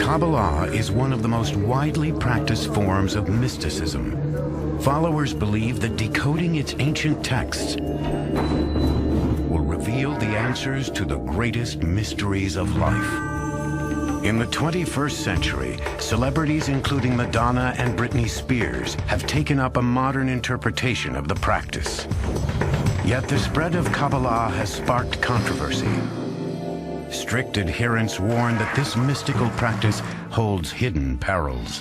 Kabbalah is one of the most widely practiced forms of mysticism. Followers believe that decoding its ancient texts will reveal the answers to the greatest mysteries of life. In the 21st century, celebrities including Madonna and Britney Spears have taken up a modern interpretation of the practice. Yet the spread of Kabbalah has sparked controversy. Strict adherents warn that this mystical practice holds hidden perils.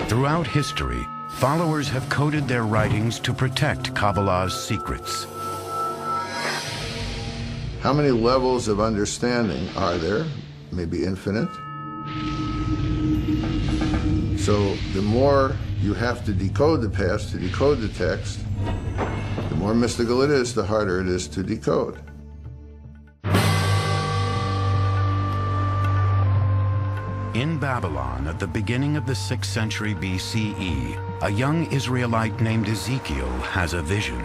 Throughout history, followers have coded their writings to protect Kabbalah's secrets. How many levels of understanding are there? Maybe infinite. So the more you have to decode the past, to decode the text, the more mystical it is, the harder it is to decode. In Babylon, at the beginning of the 6th century BCE, a young Israelite named Ezekiel has a vision.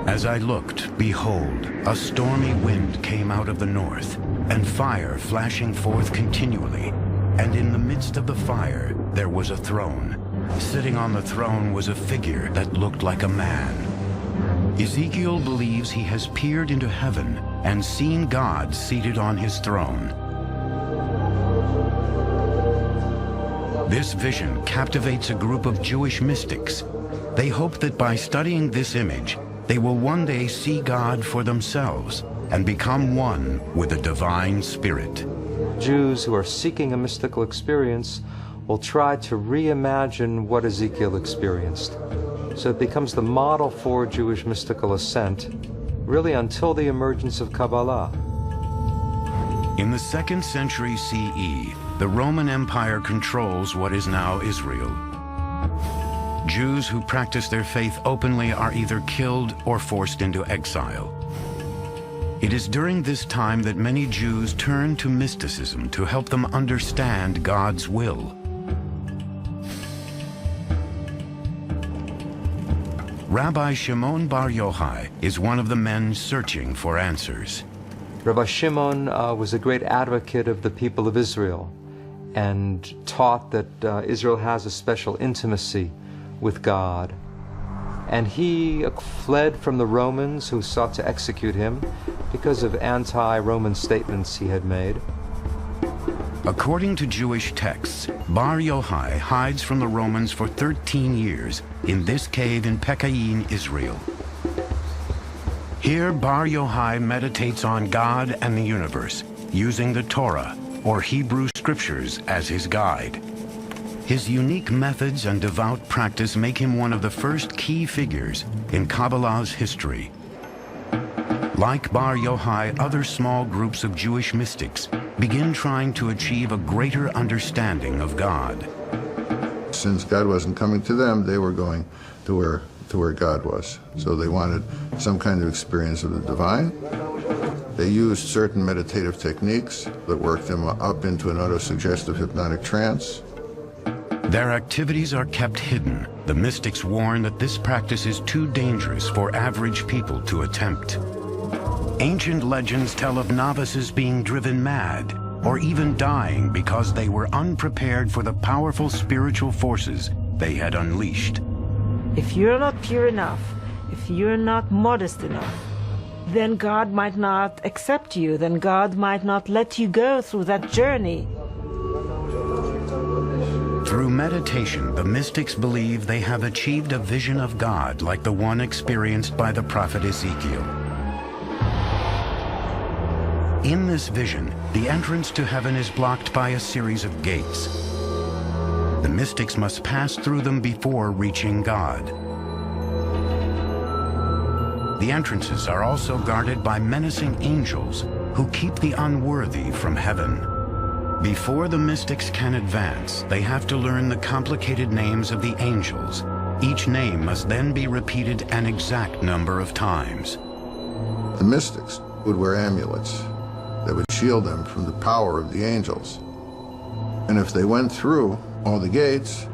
As I looked, behold, a stormy wind came out of the north, and fire flashing forth continually. And in the midst of the fire, there was a throne. Sitting on the throne was a figure that looked like a man. Ezekiel believes he has peered into heaven and seen God seated on his throne. This vision captivates a group of Jewish mystics. They hope that by studying this image, they will one day see God for themselves and become one with the divine spirit. Jews who are seeking a mystical experience will try to reimagine what Ezekiel experienced. So it becomes the model for Jewish mystical ascent, really until the emergence of Kabbalah. In the 2nd century CE, the Roman Empire controls what is now Israel. Jews who practice their faith openly are either killed or forced into exile. It is during this time that many Jews turn to mysticism to help them understand God's will. Rabbi Shimon Bar Yochai is one of the men searching for answers. Rabbi Shimon was a great advocate of the people of Israel and taught that Israel has a special intimacy with God. And he fled from the Romans who sought to execute him because of anti-Roman statements he had made. According to Jewish texts, Bar Yochai hides from the Romans for 13 years in this cave in Pekayin, Israel. Here, Bar Yochai meditates on God and the universe, using the Torah, or Hebrew scriptures, as his guide. His unique methods and devout practice make him one of the first key figures in Kabbalah's history. Like Bar Yochai, other small groups of Jewish mystics begin trying to achieve a greater understanding of God. Since God wasn't coming to them, they were going to where God was. So they wanted some kind of experience of the divine. They used certain meditative techniques that worked them up into an autosuggestive hypnotic trance. Their activities are kept hidden. The mystics warn that this practice is too dangerous for average people to attempt. Ancient legends tell of novices being driven mad, or even dying because they were unprepared for the powerful spiritual forces they had unleashed. If you're not pure enough, if you're not modest enough, then God might not accept you, then God might not let you go through that journey. Through meditation, the mystics believe they have achieved a vision of God like the one experienced by the prophet Ezekiel. In this vision, the entrance to heaven is blocked by a series of gates. The mystics must pass through them before reaching God. The entrances are also guarded by menacing angels who keep the unworthy from heaven. Before the mystics can advance, they have to learn the complicated names of the angels. Each name must then be repeated an exact number of times. The mystics would wear amulets that would shield them from the power of the angels. And if they went through all the gates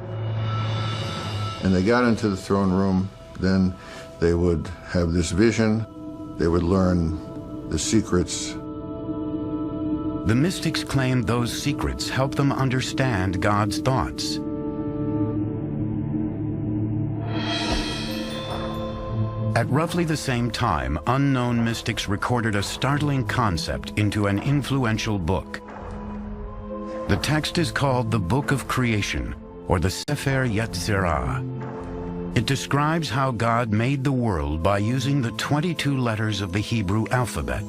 and they got into the throne room, then they would have this vision. They would learn the secrets The mystics claimed those secrets help them understand God's thoughts. At roughly the same time, unknown mystics recorded a startling concept into an influential book. The text is called the Book of Creation, or the Sefer Yetzirah. It describes how God made the world by using the 22 letters of the Hebrew alphabet.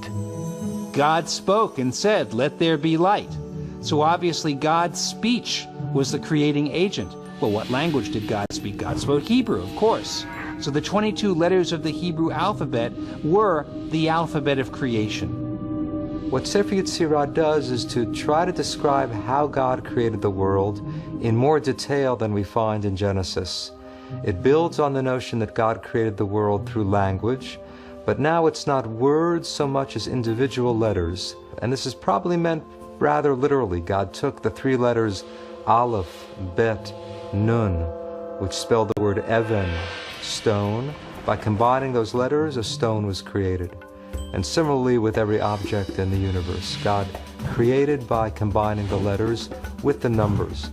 God spoke and said, "Let there be light." So obviously God's speech was the creating agent. Well, what language did God speak? God spoke Hebrew, of course. So the 22 letters of the Hebrew alphabet were the alphabet of creation. What Sefer Yetzirah does is to try to describe how God created the world in more detail than we find in Genesis. It builds on the notion that God created the world through language, but now it's not words so much as individual letters. And this is probably meant rather literally. God took the 3 letters Aleph, Bet, Nun, which spelled the word Even, stone. By combining those letters, a stone was created. And similarly with every object in the universe, God created by combining the letters with the numbers.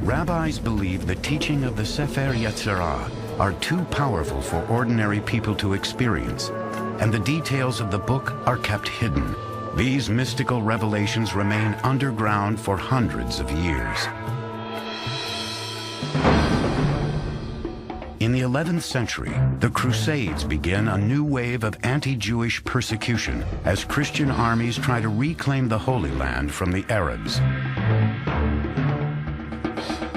Rabbis believe the teaching of the Sefer Yetzirah are too powerful for ordinary people to experience, and the details of the book are kept hidden. These mystical revelations remain underground for hundreds of years. In the 11th century, the Crusades begin a new wave of anti-Jewish persecution as Christian armies try to reclaim the Holy Land from the Arabs.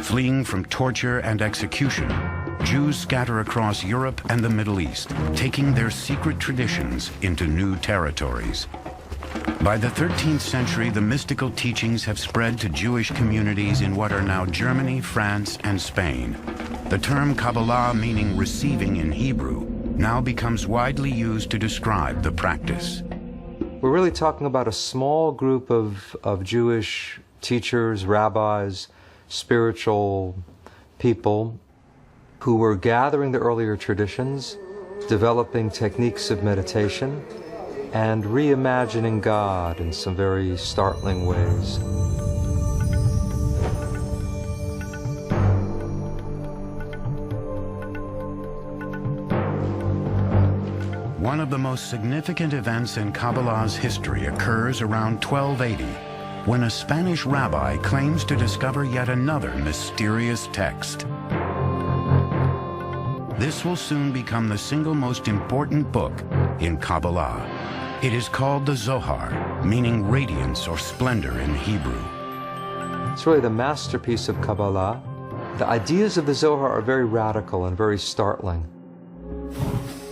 Fleeing from torture and execution, Jews scatter across Europe and the Middle East, taking their secret traditions into new territories. By the 13th century, the mystical teachings have spread to Jewish communities in what are now Germany, France, and Spain. The term Kabbalah, meaning receiving in Hebrew, now becomes widely used to describe the practice. We're really talking about a small group of Jewish teachers, rabbis, spiritual people who were gathering the earlier traditions, developing techniques of meditation, and reimagining God in some very startling ways. One of the most significant events in Kabbalah's history occurs around 1280, when a Spanish rabbi claims to discover yet another mysterious text. This will soon become the single most important book in Kabbalah. It is called the Zohar, meaning radiance or splendor in Hebrew. It's really the masterpiece of Kabbalah. The ideas of the Zohar are very radical and very startling.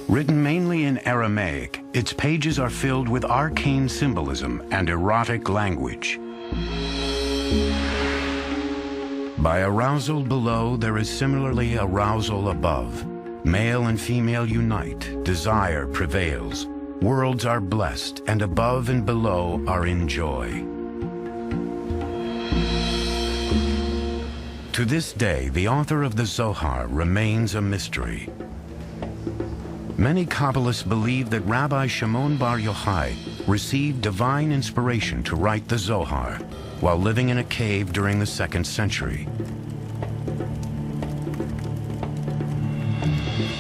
Written mainly in Aramaic, its pages are filled with arcane symbolism and erotic language. By arousal below, there is similarly arousal above. Male and female unite, desire prevails. Worlds are blessed, and above and below are in joy. To this day, the author of the Zohar remains a mystery. Many Kabbalists believe that Rabbi Shimon Bar Yochai received divine inspiration to write the Zohar while living in a cave during the 2nd century.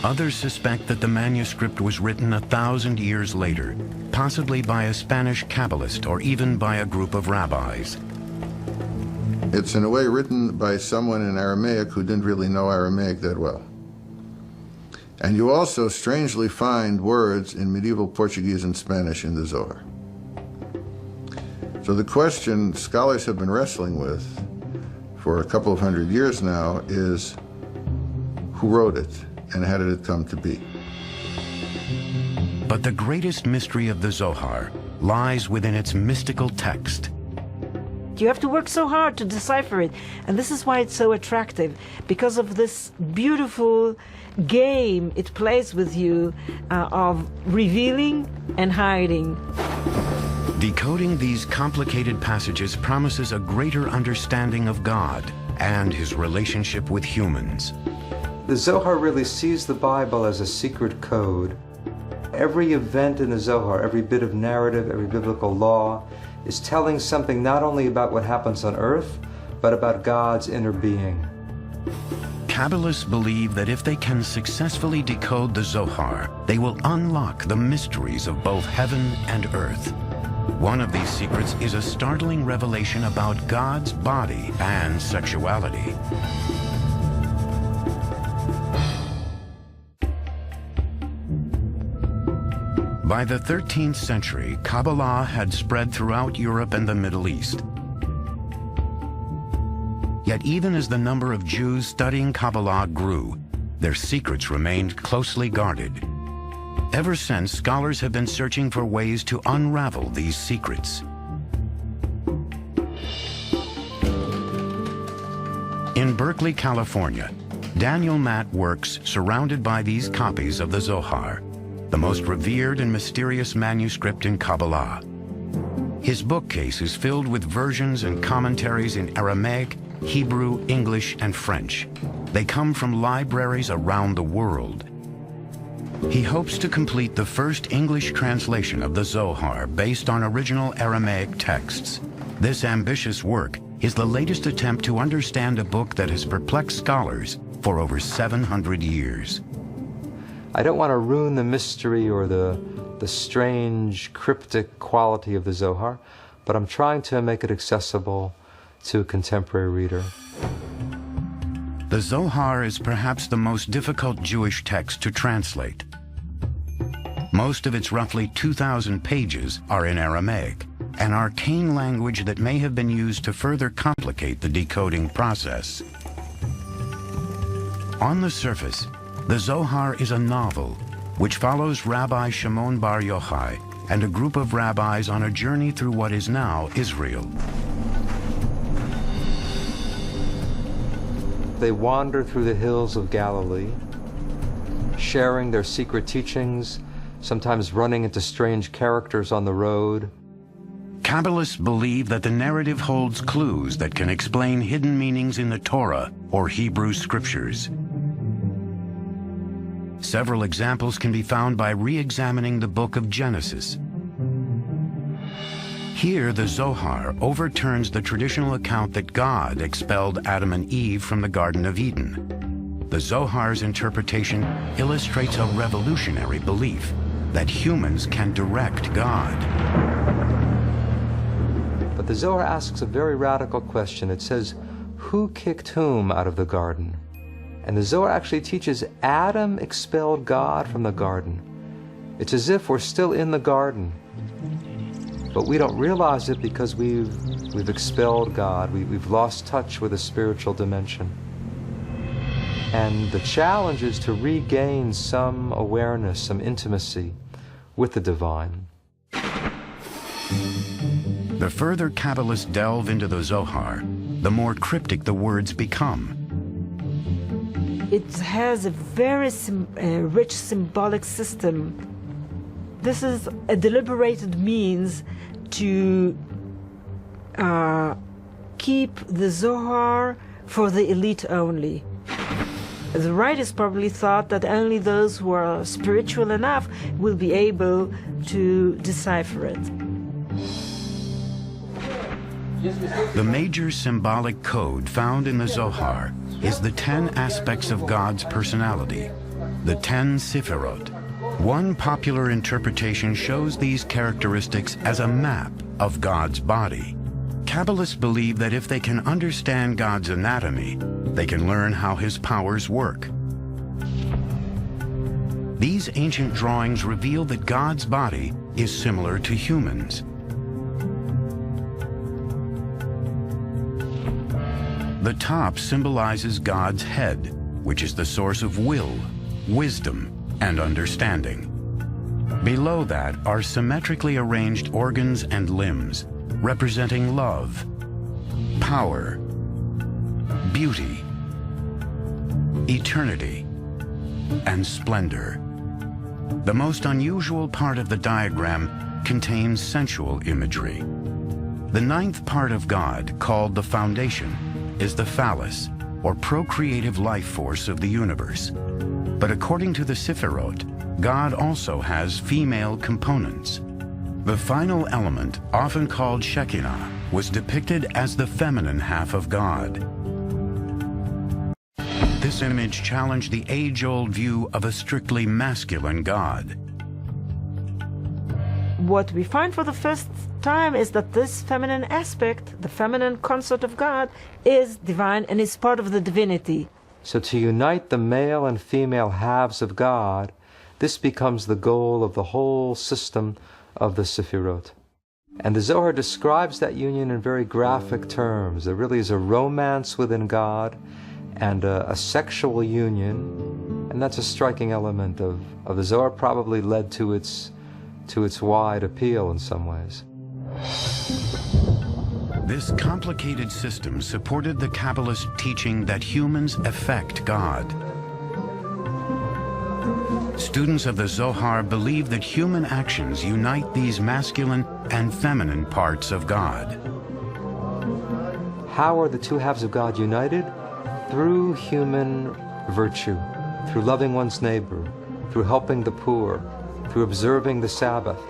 Others suspect that the manuscript was written 1,000 years later, possibly by a Spanish Kabbalist or even by a group of rabbis. It's in a way written by someone in Aramaic who didn't really know Aramaic that well. And you also strangely find words in medieval Portuguese and Spanish in the Zohar. So the question scholars have been wrestling with for a couple of hundred years now is, who wrote it and how did it come to be? But the greatest mystery of the Zohar lies within its mystical text. You have to work so hard to decipher it, and this is why it's so attractive, because of this beautiful game it plays with you of revealing and hiding. Decoding these complicated passages promises a greater understanding of God and his relationship with humans. The Zohar really sees the Bible as a secret code. Every event in the Zohar, every bit of narrative, every biblical law, is telling something not only about what happens on earth, but about God's inner being. Kabbalists believe that if they can successfully decode the Zohar, they will unlock the mysteries of both heaven and earth. One of these secrets is a startling revelation about God's body and sexuality. By the 13th century, Kabbalah had spread throughout Europe and the Middle East. Yet even as the number of Jews studying Kabbalah grew, their secrets remained closely guarded. Ever since, scholars have been searching for ways to unravel these secrets. In Berkeley, California, Daniel Matt works surrounded by these copies of the Zohar, the most revered and mysterious manuscript in Kabbalah. His bookcase is filled with versions and commentaries in Aramaic, Hebrew, English, and French. They come from libraries around the world. He hopes to complete the first English translation of the Zohar based on original Aramaic texts. This ambitious work is the latest attempt to understand a book that has perplexed scholars for over 700 years. I don't want to ruin the mystery or the strange, cryptic quality of the Zohar, but I'm trying to make it accessible to a contemporary reader. The Zohar is perhaps the most difficult Jewish text to translate. Most of its roughly 2,000 pages are in Aramaic, an arcane language that may have been used to further complicate the decoding process. On the surface, the Zohar is a novel which follows Rabbi Shimon Bar Yochai and a group of rabbis on a journey through what is now Israel. They wander through the hills of Galilee, sharing their secret teachings, sometimes running into strange characters on the road. Kabbalists believe that the narrative holds clues that can explain hidden meanings in the Torah or Hebrew scriptures. Several examples can be found by re-examining the book of Genesis. Here, the Zohar overturns the traditional account that God expelled Adam and Eve from the Garden of Eden. The Zohar's interpretation illustrates a revolutionary belief that humans can direct God. But the Zohar asks a very radical question. It says, who kicked whom out of the garden? And the Zohar actually teaches Adam expelled God from the garden. It's as if we're still in the garden, but we don't realize it because we've expelled God. We've lost touch with the spiritual dimension. And the challenge is to regain some awareness, some intimacy with the divine. The further Kabbalists delve into the Zohar, the more cryptic the words become. It has a very rich symbolic system. This is a deliberated means to keep the Zohar for the elite only. The writers probably thought that only those who are spiritual enough will be able to decipher it. The major symbolic code found in the Zohar is the 10 aspects of God's personality, the 10 Sefirot. One popular interpretation shows these characteristics as a map of God's body. Kabbalists believe that if they can understand God's anatomy, they can learn how his powers work. These ancient drawings reveal that God's body is similar to humans. The top symbolizes God's head, which is the source of will, wisdom, and understanding. Below that are symmetrically arranged organs and limbs, representing love, power, beauty, eternity, and splendor. The most unusual part of the diagram contains sensual imagery. The ninth part of God, called the foundation, is the phallus, or procreative life force of the universe. But according to the Sephirot, God also has female components. The final element, often called Shekinah, was depicted as the feminine half of God. This image challenged the age-old view of a strictly masculine God. What we find for the first time is that this feminine aspect, the feminine consort of God, is divine and is part of the divinity. So to unite the male and female halves of God, this becomes the goal of the whole system of the Sephirot. And the Zohar describes that union in very graphic terms. There really is a romance within God and a sexual union, and that's a striking element of the Zohar, probably led to its wide appeal in some ways. This complicated system supported the Kabbalist teaching that humans affect God. Students of the Zohar believe that human actions unite these masculine and feminine parts of God. How are the two halves of God united? Through human virtue, through loving one's neighbor, through helping the poor, through observing the Sabbath,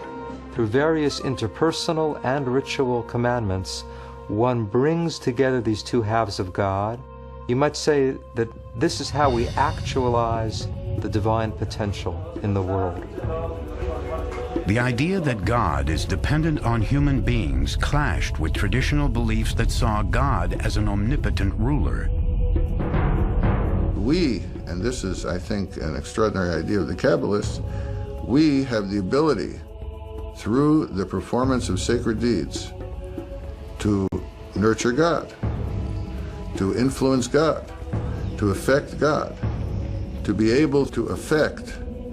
through various interpersonal and ritual commandments. One brings together these two halves of God. You might say that this is how we actualize the divine potential in the world. The idea that God is dependent on human beings clashed with traditional beliefs that saw God as an omnipotent ruler. We, and this is, I think, an extraordinary idea of the Kabbalists, we have the ability, through the performance of sacred deeds, to nurture God, to influence God, to affect God, to be able to affect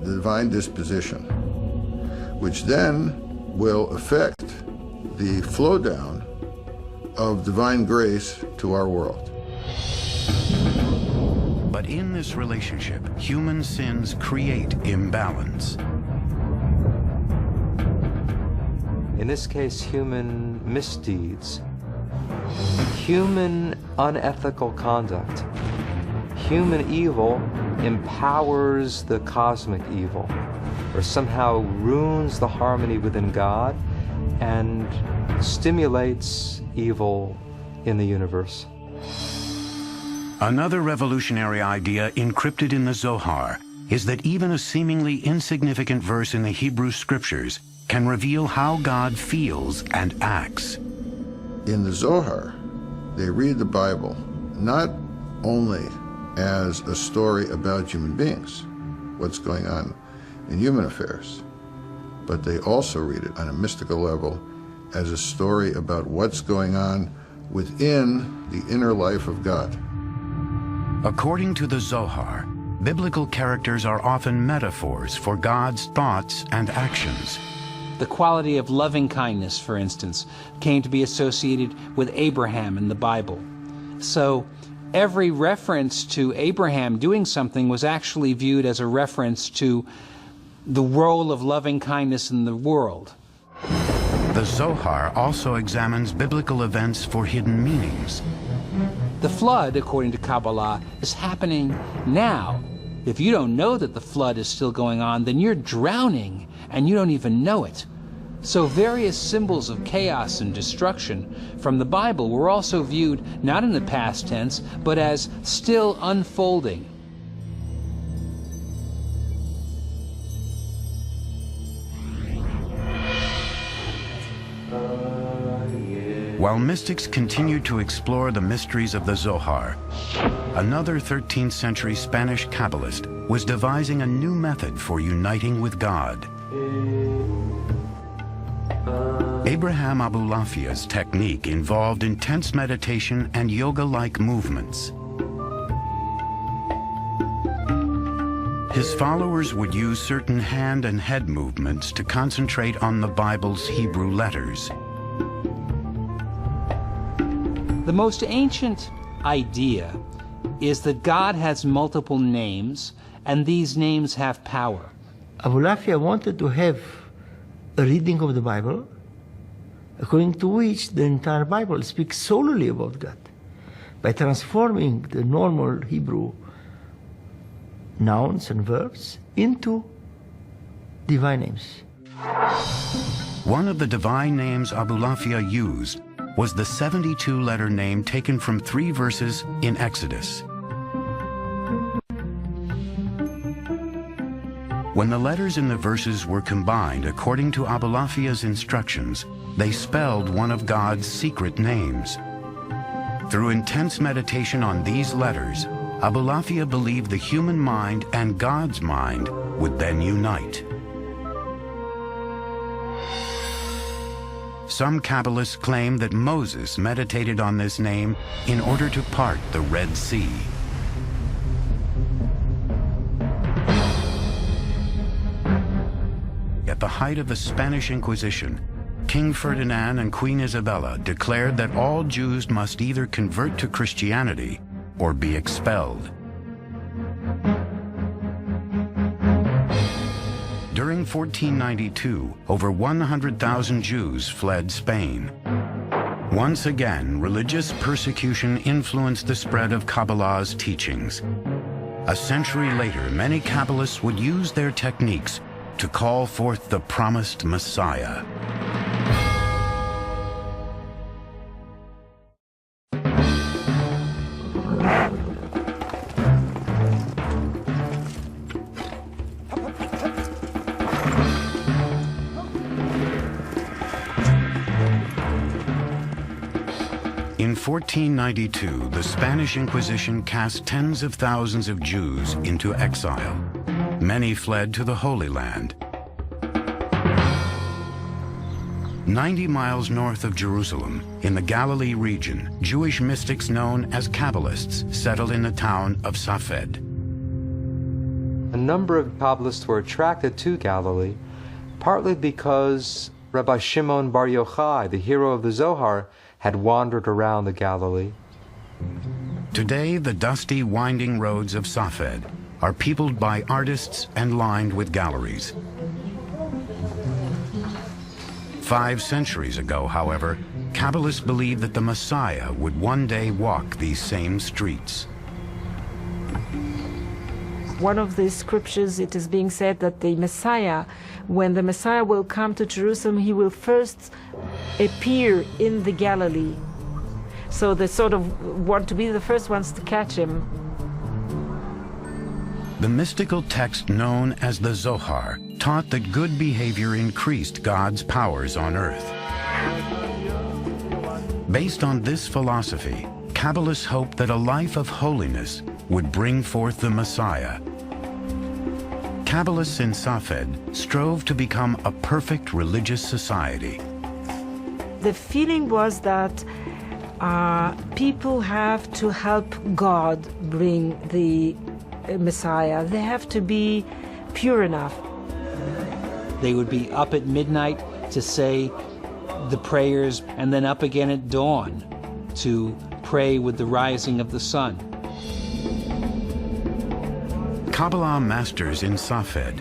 the divine disposition, which then will affect the flow down of divine grace to our world. But in this relationship, human sins create imbalance. In this case, human misdeeds, human unethical conduct, human evil empowers the cosmic evil, or somehow ruins the harmony within God and stimulates evil in the universe. Another revolutionary idea encrypted in the Zohar is that even a seemingly insignificant verse in the Hebrew Scriptures can reveal how God feels and acts. In the Zohar, they read the Bible not only as a story about human beings, what's going on in human affairs, but they also read it on a mystical level as a story about what's going on within the inner life of God. According to the Zohar, biblical characters are often metaphors for God's thoughts and actions. The quality of loving kindness, for instance, came to be associated with Abraham in the Bible. So every reference to Abraham doing something was actually viewed as a reference to the role of loving kindness in the world. The Zohar also examines biblical events for hidden meanings. The flood, according to Kabbalah, is happening now. If you don't know that the flood is still going on, then you're drowning and you don't even know it. So various symbols of chaos and destruction from the Bible were also viewed not in the past tense, but as still unfolding. While mystics continued to explore the mysteries of the Zohar, another 13th century Spanish Kabbalist was devising a new method for uniting with God. Abraham Abulafia's technique involved intense meditation and yoga-like movements. His followers would use certain hand and head movements to concentrate on the Bible's Hebrew letters. The most ancient idea is that God has multiple names, and these names have power. Abulafia wanted to have a reading of the Bible, according to which the entire Bible speaks solely about God. by transforming the normal Hebrew nouns and verbs into divine names. One of the divine names Abulafia used was the 72-letter name taken from 3 verses in Exodus. When the letters in the verses were combined according to Abulafia's instructions, they spelled one of God's secret names. Through intense meditation on these letters, Abulafia believed the human mind and God's mind would then unite. Some Kabbalists claim that Moses meditated on this name in order to part the Red Sea. At the height of the Spanish Inquisition, King Ferdinand and Queen Isabella declared that all Jews must either convert to Christianity or be expelled. During 1492, over 100,000 Jews fled Spain. Once again, religious persecution influenced the spread of Kabbalah's teachings. A century later, many Kabbalists would use their techniques to call forth the promised Messiah. In 1492, the Spanish Inquisition cast tens of thousands of Jews into exile. Many fled to the Holy Land. 90 miles north of Jerusalem, in the Galilee region, Jewish mystics known as Kabbalists settled in the town of Safed. A number of Kabbalists were attracted to Galilee, partly because Rabbi Shimon Bar Yochai, the hero of the Zohar, had wandered around the Galilee. Today, the dusty, winding roads of Safed are peopled by artists and lined with galleries. 5 centuries ago, however, Kabbalists believed that the Messiah would one day walk these same streets. One of the scriptures, it is being said that the Messiah, when the Messiah will come to Jerusalem, he will first appear in the Galilee. So they sort of want to be the first ones to catch him. The mystical text known as the Zohar taught that good behavior increased God's powers on earth. Based on this philosophy, Kabbalists hoped that a life of holiness would bring forth the Messiah. Kabbalists in Safed strove to become a perfect religious society. The feeling was that people have to help God bring the Messiah. They have to be pure enough. They would be up at midnight to say the prayers, and then up again at dawn to pray with the rising of the sun. Kabbalah masters in Safed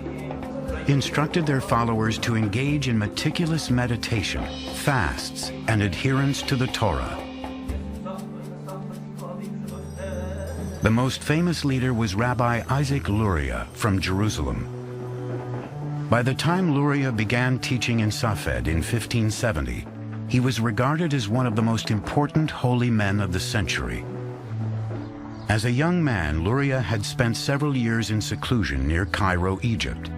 instructed their followers to engage in meticulous meditation, fasts, and adherence to the Torah. The most famous leader was Rabbi Isaac Luria from Jerusalem. By the time Luria began teaching in Safed in 1570, he was regarded as one of the most important holy men of the century. As a young man, Luria had spent several years in seclusion near Cairo, Egypt.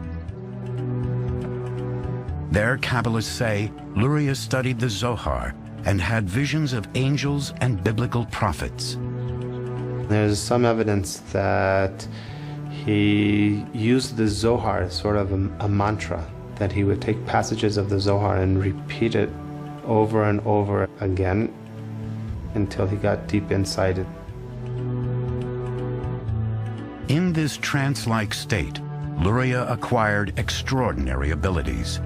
There, Kabbalists say, Luria studied the Zohar and had visions of angels and biblical prophets. There's some evidence that he used the Zohar as sort of a mantra, that he would take passages of the Zohar and repeat it over and over again until he got deep inside it. In this trance-like state, Luria acquired extraordinary abilities.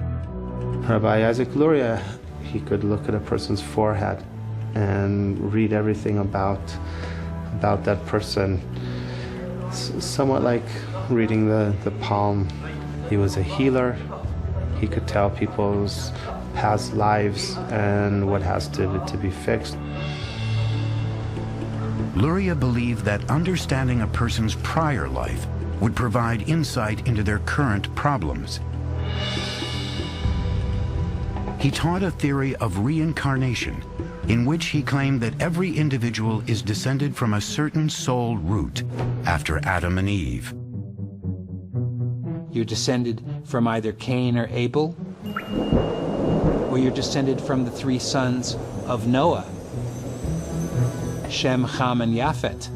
Rabbi Isaac Luria, he could look at a person's forehead and read everything about that person, somewhat like reading the palm. He was a healer. He could tell people's past lives and what has to be fixed. Luria believed that understanding a person's prior life would provide insight into their current problems. He taught a theory of reincarnation, in which he claimed that every individual is descended from a certain soul root after Adam and Eve. You're descended from either Cain or Abel, or you're descended from the three sons of Noah, Shem, Ham, and Japhet.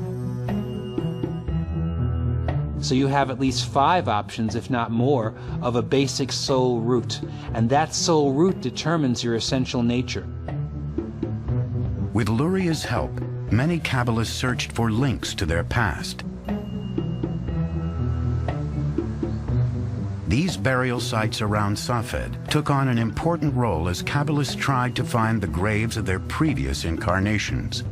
So you have at least 5 options, if not more, of a basic soul root, and that soul root determines your essential nature. With Luria's help, many Kabbalists searched for links to their past. These burial sites around Safed took on an important role as Kabbalists tried to find the graves of their previous incarnations.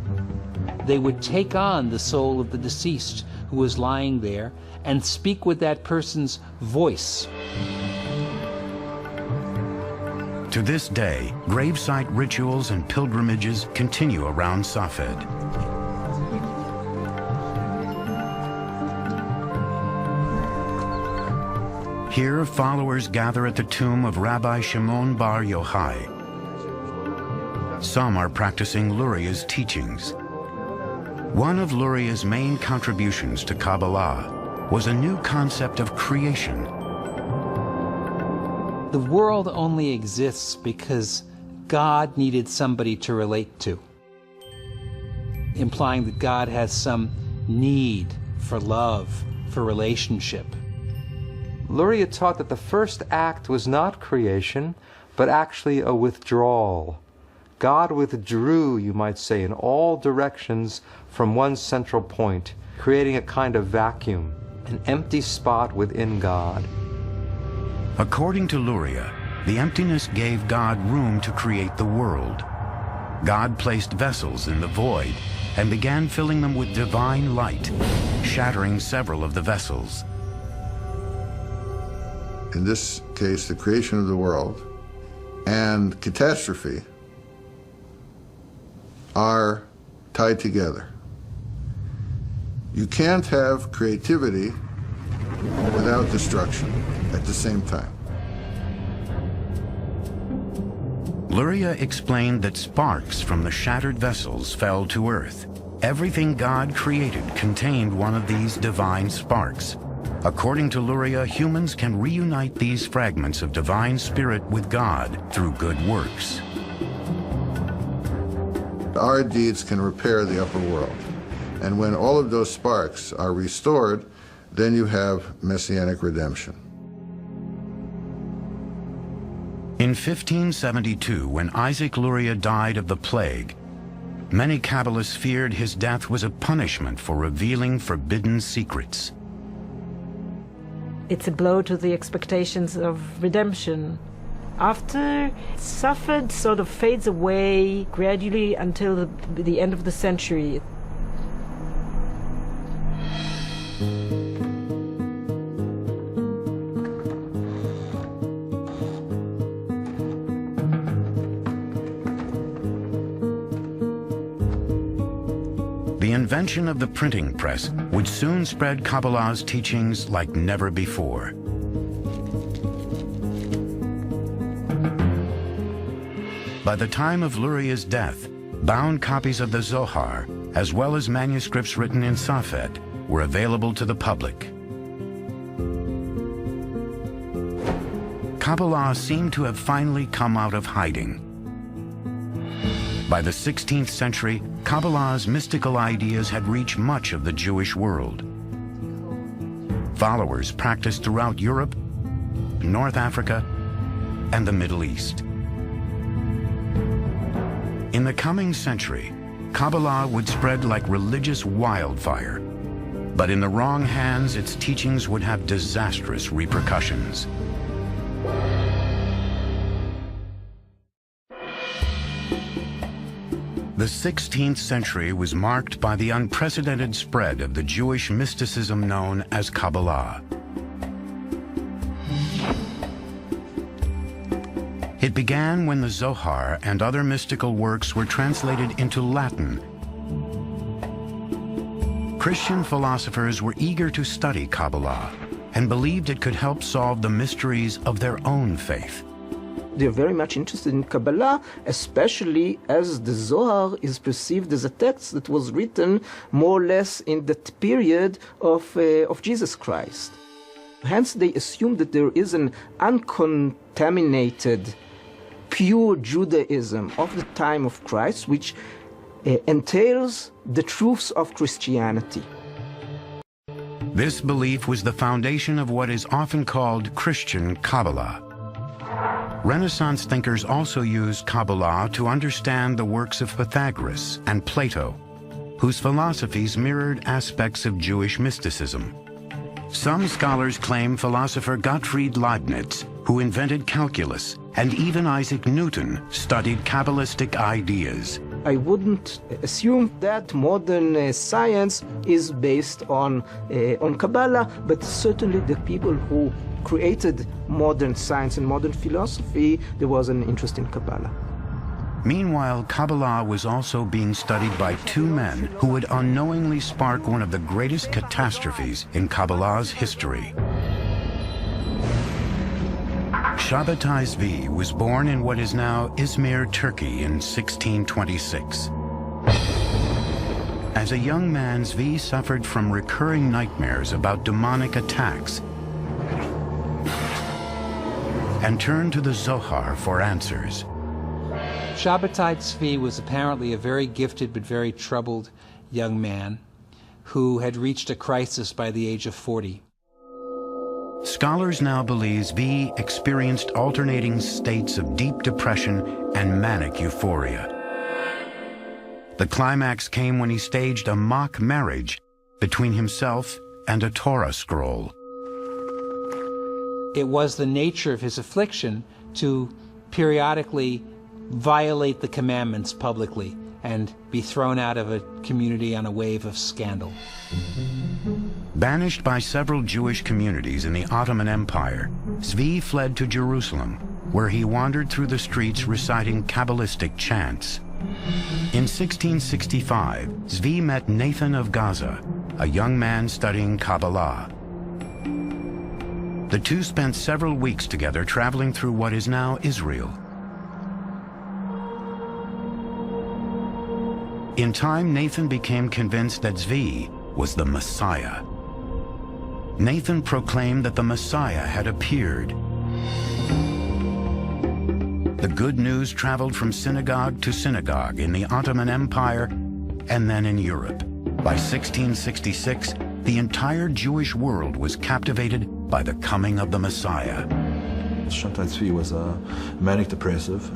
They would take on the soul of the deceased who was lying there and speak with that person's voice. To this day, gravesite rituals and pilgrimages continue around Safed. Here, followers gather at the tomb of Rabbi Shimon Bar Yochai. Some are practicing Luria's teachings. One of Luria's main contributions to Kabbalah was a new concept of creation. The world only exists because God needed somebody to relate to, implying that God has some need for love, for relationship. Luria taught that the first act was not creation, but actually a withdrawal. God withdrew, you might say, in all directions from one central point, creating a kind of vacuum, an empty spot within God. According to Luria, the emptiness gave God room to create the world. God placed vessels in the void and began filling them with divine light, shattering several of the vessels. In this case, the creation of the world and catastrophe are tied together. You can't have creativity without destruction at the same time. Luria explained that sparks from the shattered vessels fell to earth. Everything God created contained one of these divine sparks. According to Luria, humans can reunite these fragments of divine spirit with God through good works. Our deeds can repair the upper world. And when all of those sparks are restored, then you have messianic redemption. In 1572, when Isaac Luria died of the plague, many Kabbalists feared his death was a punishment for revealing forbidden secrets. It's a blow to the expectations of redemption. After Safed sort of fades away gradually until the end of the century. The invention of the printing press would soon spread Kabbalah's teachings like never before. By the time of Luria's death, bound copies of the Zohar, as well as manuscripts written in Safed, were available to the public. Kabbalah seemed to have finally come out of hiding. By the 16th century, Kabbalah's mystical ideas had reached much of the Jewish world. Followers practiced throughout Europe, North Africa, and the Middle East. In the coming century, Kabbalah would spread like religious wildfire, but in the wrong hands, its teachings would have disastrous repercussions. The 16th century was marked by the unprecedented spread of the Jewish mysticism known as Kabbalah. It began when the Zohar and other mystical works were translated into Latin Christian philosophers were eager to study Kabbalah and believed it could help solve the mysteries of their own faith. They're very much interested in Kabbalah, especially as the Zohar is perceived as a text that was written more or less in that period of Jesus Christ. Hence, they assume that there is an uncontaminated, pure Judaism of the time of Christ, which entails the truths of Christianity. This belief was the foundation of what is often called Christian Kabbalah. Renaissance thinkers also used Kabbalah to understand the works of Pythagoras and Plato, whose philosophies mirrored aspects of Jewish mysticism. Some scholars claim philosopher Gottfried Leibniz, who invented calculus, and even Isaac Newton studied Kabbalistic ideas. I wouldn't assume that modern science is based on Kabbalah, but certainly the people who created modern science and modern philosophy, there was an interest in Kabbalah. Meanwhile, Kabbalah was also being studied by two men who would unknowingly spark one of the greatest catastrophes in Kabbalah's history. Shabbatai Zvi was born in what is now Izmir, Turkey in 1626. As a young man, Zvi suffered from recurring nightmares about demonic attacks and turned to the Zohar for answers. Shabbatai Tzvi was apparently a very gifted but very troubled young man who had reached a crisis by the age of 40. Scholars now believe Zvi experienced alternating states of deep depression and manic euphoria. The climax came when he staged a mock marriage between himself and a Torah scroll. It was the nature of his affliction to periodically violate the commandments publicly and be thrown out of a community on a wave of scandal. Banished by several Jewish communities in the Ottoman Empire, Zvi fled to Jerusalem, where he wandered through the streets reciting Kabbalistic chants. In 1665, Zvi met Nathan of Gaza, a young man studying Kabbalah. The two spent several weeks together traveling through what is now Israel. In time, Nathan became convinced that Zvi was the Messiah. Nathan proclaimed that the Messiah had appeared. The good news traveled from synagogue to synagogue in the Ottoman Empire and then in Europe. By 1666, the entire Jewish world was captivated by the coming of the Messiah. Shabbatai Tzvi was a manic depressive,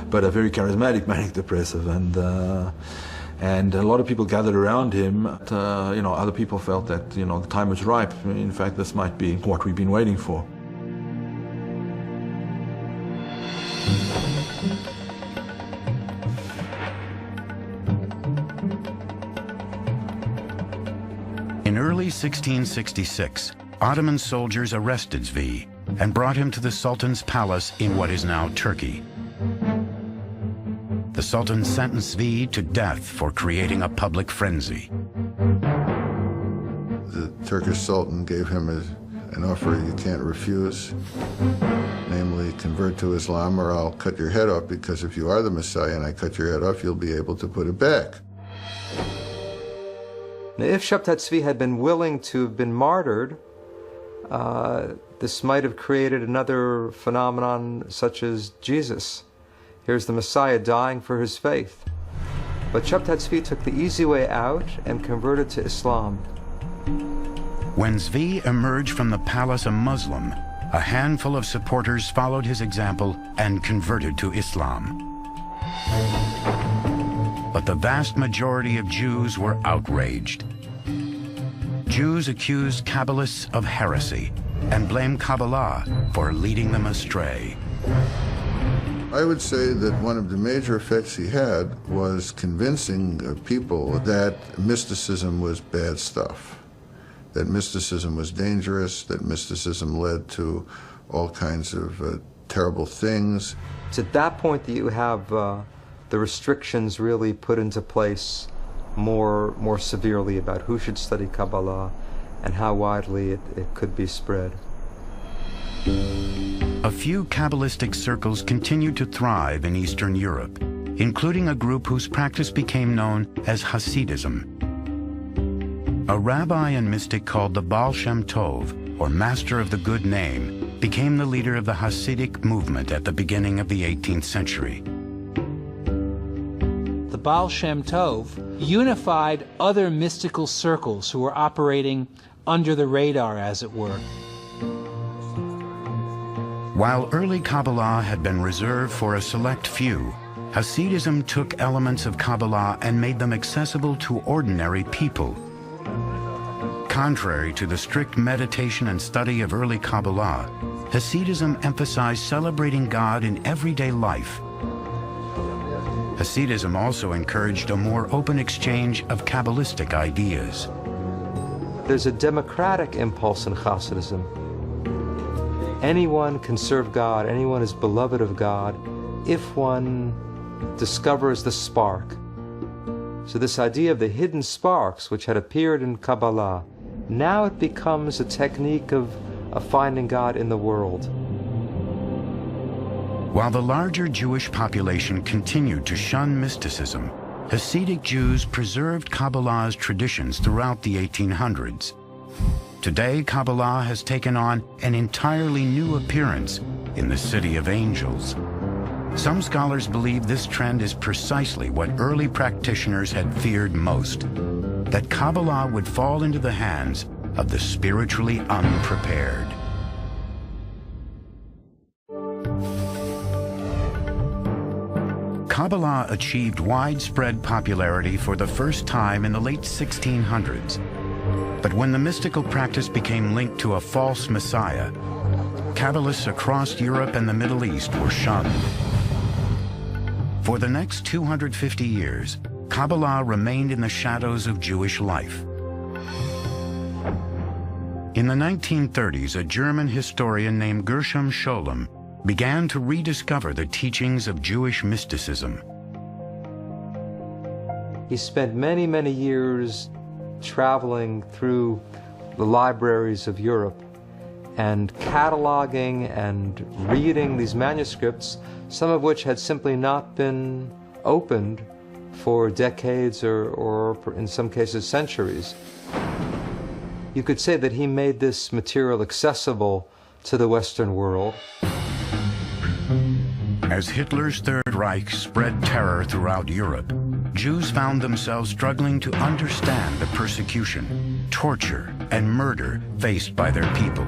but a very charismatic manic depressive, and a lot of people gathered around him. Other people felt that the time was ripe. In fact, this might be what we've been waiting for. In early 1666, Ottoman soldiers arrested Zvi and brought him to the Sultan's palace in what is now Turkey. The Sultan sentenced Zvi to death for creating a public frenzy. The Turkish Sultan gave him an offer you can't refuse, namely convert to Islam or I'll cut your head off, because if you are the Messiah and I cut your head off, you'll be able to put it back. Now, if Shabbatai Tzvi had been willing to have been martyred, this might have created another phenomenon such as Jesus. Here's the Messiah dying for his faith. But Shabbatai Tzvi took the easy way out and converted to Islam. When Zvi emerged from the palace a Muslim, a handful of supporters followed his example and converted to Islam. But the vast majority of Jews were outraged. Jews accused Kabbalists of heresy and blamed Kabbalah for leading them astray. I would say that one of the major effects he had was convincing people that mysticism was bad stuff, that mysticism was dangerous, that mysticism led to all kinds of terrible things. It's at that point that you have the restrictions really put into place more severely about who should study Kabbalah and how widely it could be spread. A few Kabbalistic circles continued to thrive in Eastern Europe, including a group whose practice became known as Hasidism. A rabbi and mystic called the Baal Shem Tov, or Master of the Good Name, became the leader of the Hasidic movement at the beginning of the 18th century. The Baal Shem Tov unified other mystical circles who were operating under the radar, as it were. While early Kabbalah had been reserved for a select few, Hasidism took elements of Kabbalah and made them accessible to ordinary people. Contrary to the strict meditation and study of early Kabbalah, Hasidism emphasized celebrating God in everyday life. Hasidism also encouraged a more open exchange of Kabbalistic ideas. There's a democratic impulse in Hasidism. Anyone can serve God, anyone is beloved of God, if one discovers the spark. So this idea of the hidden sparks, which had appeared in Kabbalah, now it becomes a technique of finding God in the world. While the larger Jewish population continued to shun mysticism, Hasidic Jews preserved Kabbalah's traditions throughout the 1800s. Today, Kabbalah has taken on an entirely new appearance in the City of Angels. Some scholars believe this trend is precisely what early practitioners had feared most, that Kabbalah would fall into the hands of the spiritually unprepared. Kabbalah achieved widespread popularity for the first time in the late 1600s. But when the mystical practice became linked to a false messiah, Kabbalists across Europe and the Middle East were shunned. For the next 250 years, Kabbalah remained in the shadows of Jewish life. In the 1930s, a German historian named Gershom Scholem began to rediscover the teachings of Jewish mysticism. He spent many, many years traveling through the libraries of Europe and cataloging and reading these manuscripts, some of which had simply not been opened for decades or in some cases centuries. You could say that he made this material accessible to the Western world. As Hitler's Third Reich spread terror throughout Europe, Jews found themselves struggling to understand the persecution, torture, and murder faced by their people.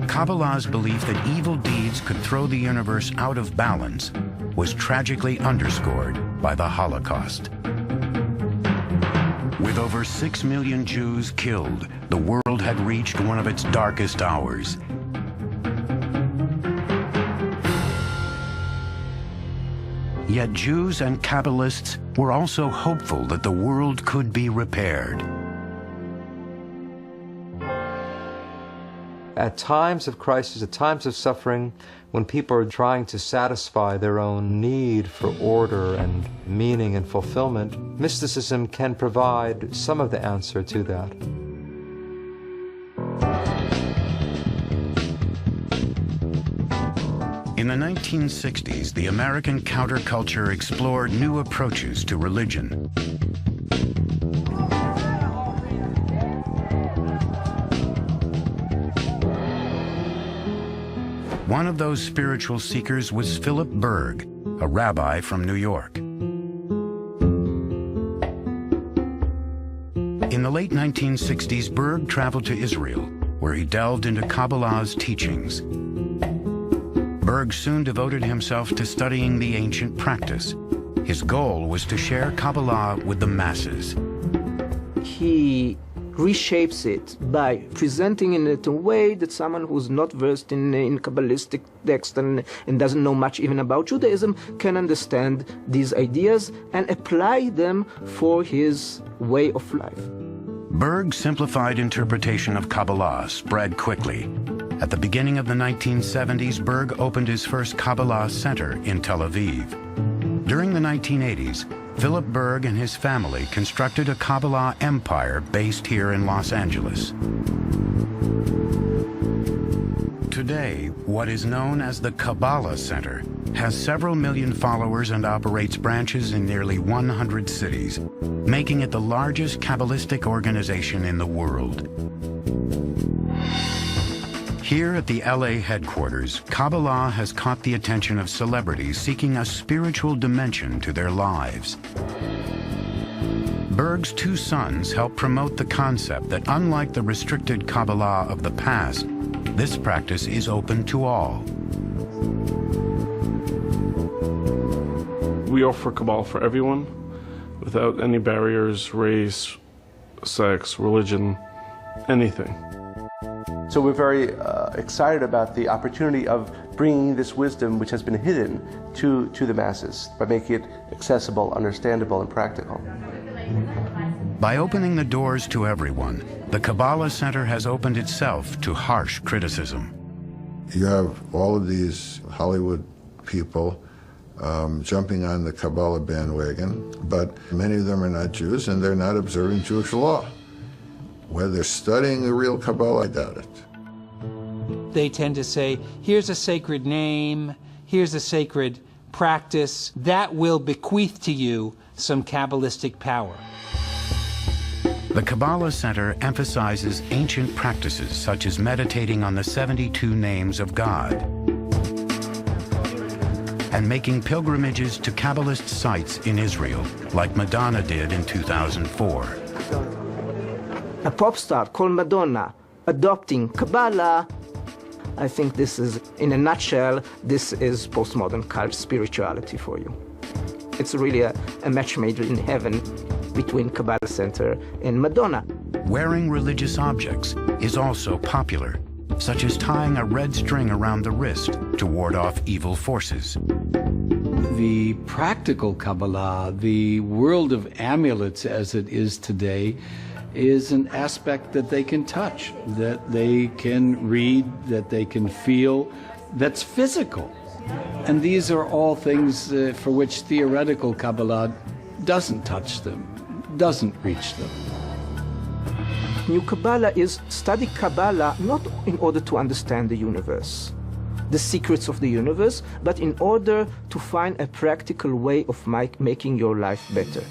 Kabbalah's belief that evil deeds could throw the universe out of balance was tragically underscored by the Holocaust. With over 6 million Jews killed, the world had reached one of its darkest hours. Yet Jews and Kabbalists were also hopeful that the world could be repaired. At times of crisis, at times of suffering, when people are trying to satisfy their own need for order and meaning and fulfillment, mysticism can provide some of the answer to that. In the 1960s, the American counterculture explored new approaches to religion. One of those spiritual seekers was Philip Berg, a rabbi from New York. In the late 1960s, Berg traveled to Israel, where he delved into Kabbalah's teachings. Berg soon devoted himself to studying the ancient practice. His goal was to share Kabbalah with the masses. He reshapes it by presenting it in a way that someone who's not versed in Kabbalistic text and doesn't know much even about Judaism can understand these ideas and apply them for his way of life. Berg's simplified interpretation of Kabbalah spread quickly. At the beginning of the 1970s, Berg opened his first Kabbalah center in Tel Aviv. During the 1980s, Philip Berg and his family constructed a Kabbalah empire based here in Los Angeles. Today, what is known as the Kabbalah Center has several million followers and operates branches in nearly 100 cities, making it the largest Kabbalistic organization in the world. Here at the LA headquarters, Kabbalah has caught the attention of celebrities seeking a spiritual dimension to their lives. Berg's two sons help promote the concept that unlike the restricted Kabbalah of the past, this practice is open to all. We offer Kabbalah for everyone, without any barriers, race, sex, religion, anything. So we're very excited about the opportunity of bringing this wisdom, which has been hidden, to the masses by making it accessible, understandable, and practical. By opening the doors to everyone, the Kabbalah Center has opened itself to harsh criticism. You have all of these Hollywood people jumping on the Kabbalah bandwagon, but many of them are not Jews and they're not observing Jewish law. Whether they're studying the real Kabbalah, I doubt it. They tend to say, here's a sacred name, here's a sacred practice, that will bequeath to you some Kabbalistic power. The Kabbalah Center emphasizes ancient practices such as meditating on the 72 names of God and making pilgrimages to Kabbalist sites in Israel, like Madonna did in 2004. A pop star called Madonna adopting Kabbalah, I think this is, in a nutshell, this is postmodern cult spirituality for you. It's really a match made in heaven between Kabbalah Center and Madonna. Wearing religious objects is also popular, such as tying a red string around the wrist to ward off evil forces. The practical Kabbalah, the world of amulets as it is today, is an aspect that they can touch, that they can read, that they can feel, that's physical. And these are all things for which theoretical Kabbalah doesn't touch them, doesn't reach them. New Kabbalah is study Kabbalah not in order to understand the universe, the secrets of the universe, but in order to find a practical way of making your life better.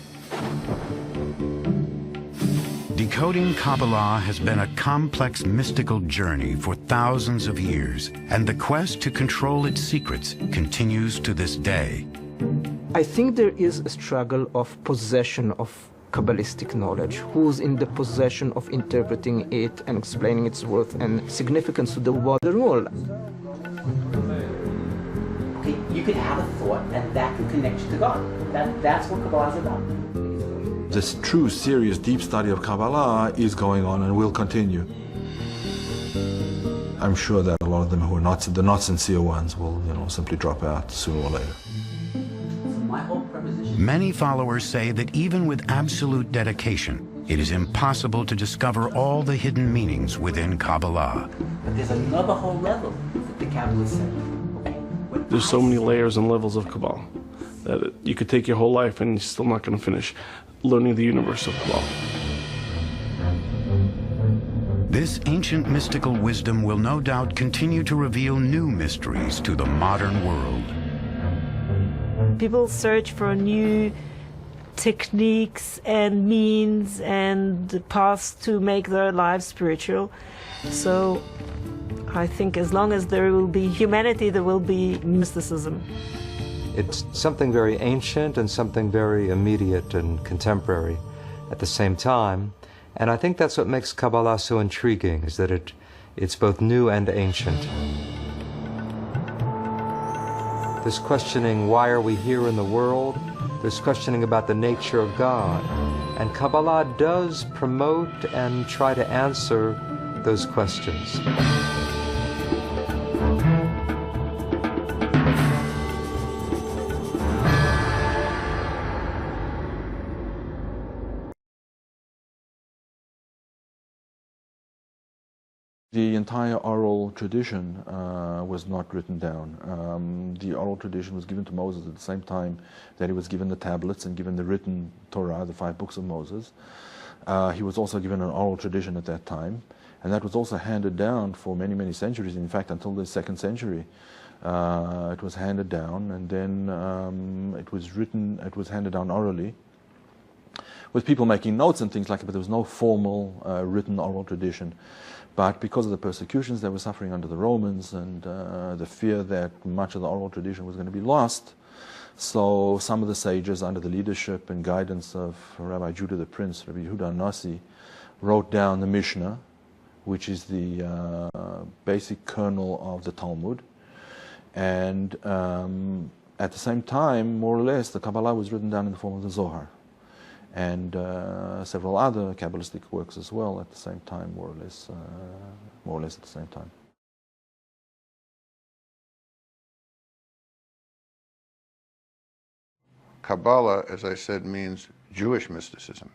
Decoding Kabbalah has been a complex mystical journey for thousands of years, and the quest to control its secrets continues to this day. I think there is a struggle of possession of Kabbalistic knowledge. Who's in the possession of interpreting it and explaining its worth and significance to the modern world? Okay, you could have a thought and that can connect you to God. That's what Kabbalah is about. This true, serious, deep study of Kabbalah is going on and will continue. I'm sure that a lot of them who are not the not sincere ones will, simply drop out sooner or later. Many followers say that even with absolute dedication, it is impossible to discover all the hidden meanings within Kabbalah. But there's another whole level that the Kabbalists say. There's so many layers and levels of Kabbalah that you could take your whole life and you're still not going to finish learning the universe of Kabbalah. This ancient mystical wisdom will no doubt continue to reveal new mysteries to the modern world. People search for new techniques and means and paths to make their lives spiritual. So I think as long as there will be humanity, there will be mysticism. It's something very ancient and something very immediate and contemporary at the same time. And I think that's what makes Kabbalah so intriguing, is that it's both new and ancient. There's questioning, why are we here in the world? There's questioning about the nature of God. And Kabbalah does promote and try to answer those questions. The entire oral tradition was not written down. The oral tradition was given to Moses at the same time that he was given the tablets and given the written Torah, the 5 books of Moses. He was also given an oral tradition at that time, and that was also handed down for many, many centuries. In fact, until the 2nd century, it was handed down, and then it was handed down orally, with people making notes and things like that, but there was no formal written oral tradition. But because of the persecutions they were suffering under the Romans and the fear that much of the oral tradition was going to be lost, so some of the sages, under the leadership and guidance of Rabbi Judah the Prince, Rabbi Yehuda Nasi, wrote down the Mishnah, which is the basic kernel of the Talmud. And at the same time, more or less, the Kabbalah was written down in the form of the Zohar, and several other Kabbalistic works as well at the same time, more or less at the same time. Kabbalah, as I said, means Jewish mysticism.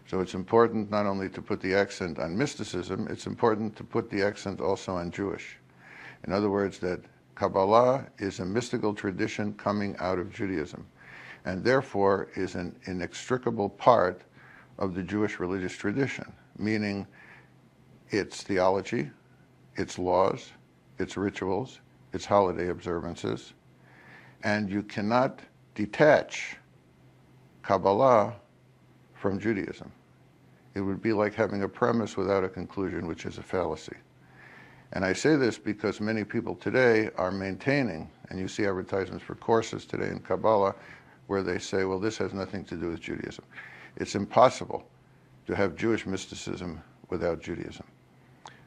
So it's important not only to put the accent on mysticism, it's important to put the accent also on Jewish. In other words, that Kabbalah is a mystical tradition coming out of Judaism, and therefore is an inextricable part of the Jewish religious tradition, meaning its theology, its laws, its rituals, its holiday observances, and you cannot detach Kabbalah from Judaism. It would be like having a premise without a conclusion, which is a fallacy. And I say this because many people today are maintaining, and you see advertisements for courses today in Kabbalah, where they say, well, this has nothing to do with Judaism. It's impossible to have Jewish mysticism without Judaism.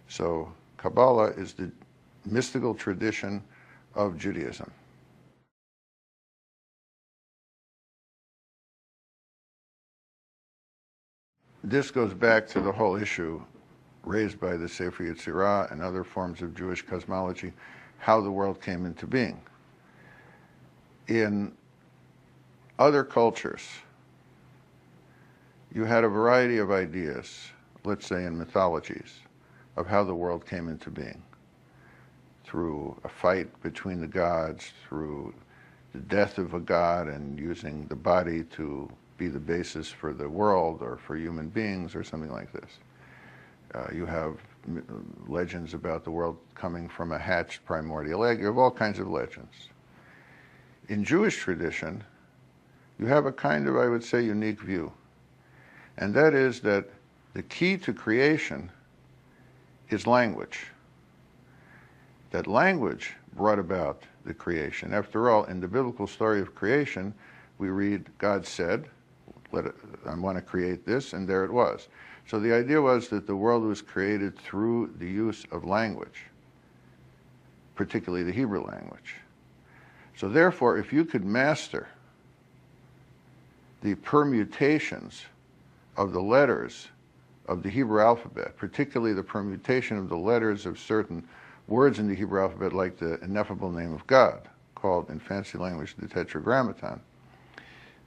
So Kabbalah is the mystical tradition of Judaism. This goes back to the whole issue raised by the Sefer Yetzirah and other forms of Jewish cosmology, how the world came into being. In other cultures, you had a variety of ideas, let's say in mythologies, of how the world came into being. Through a fight between the gods, through the death of a god and using the body to be the basis for the world or for human beings or something like this. You have legends about the world coming from a hatched primordial egg. You have all kinds of legends. In Jewish tradition, you have a kind of, I would say, unique view. And that is that the key to creation is language. That language brought about the creation. After all, in the biblical story of creation, we read, God said, I want to create this, and there it was. So the idea was that the world was created through the use of language, particularly the Hebrew language. So therefore, if you could master the permutations of the letters of the Hebrew alphabet, particularly the permutation of the letters of certain words in the Hebrew alphabet, like the ineffable name of God, called in fancy language the Tetragrammaton,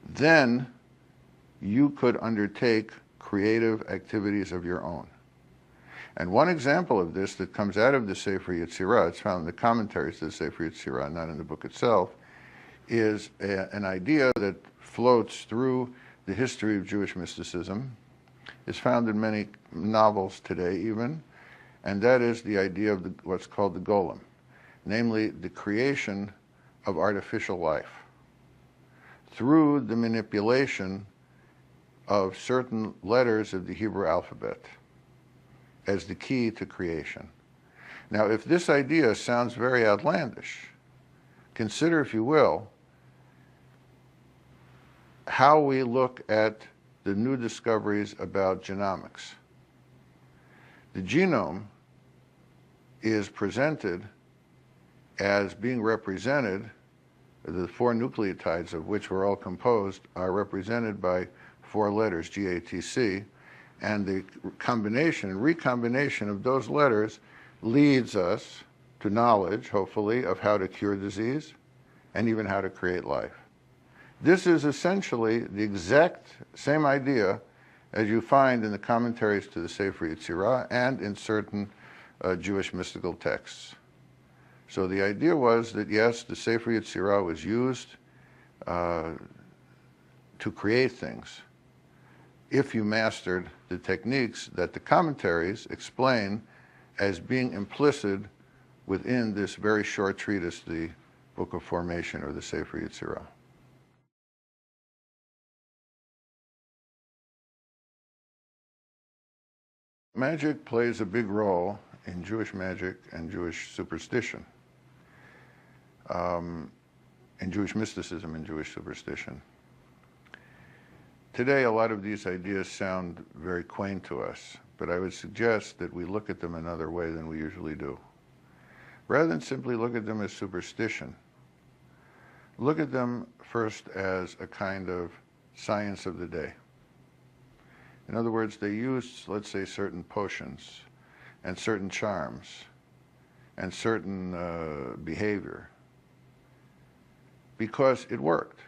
then you could undertake creative activities of your own. And one example of this that comes out of the Sefer Yetzirah, it's found in the commentaries to the Sefer Yetzirah, not in the book itself, is an idea that floats through the history of Jewish mysticism. It's found in many novels today even, and that is the idea of what's called the golem, namely the creation of artificial life through the manipulation of certain letters of the Hebrew alphabet as the key to creation. Now, if this idea sounds very outlandish, consider, if you will, how we look at the new discoveries about genomics. The genome is presented as being represented, the 4 nucleotides of which we're all composed are represented by 4 letters, GATC, and the combination and recombination of those letters leads us to knowledge, hopefully, of how to cure disease and even how to create life. This is essentially the exact same idea as you find in the commentaries to the Sefer Yetzirah and in certain Jewish mystical texts. So the idea was that, yes, the Sefer Yetzirah was used to create things if you mastered the techniques that the commentaries explain as being implicit within this very short treatise, the Book of Formation, or the Sefer Yetzirah. Magic plays a big role in Jewish magic and Jewish superstition, in Jewish mysticism and Jewish superstition. Today, a lot of these ideas sound very quaint to us, but I would suggest that we look at them another way than we usually do. Rather than simply look at them as superstition, look at them first as a kind of science of the day. In other words, they used, let's say, certain potions and certain charms and certain behavior because it worked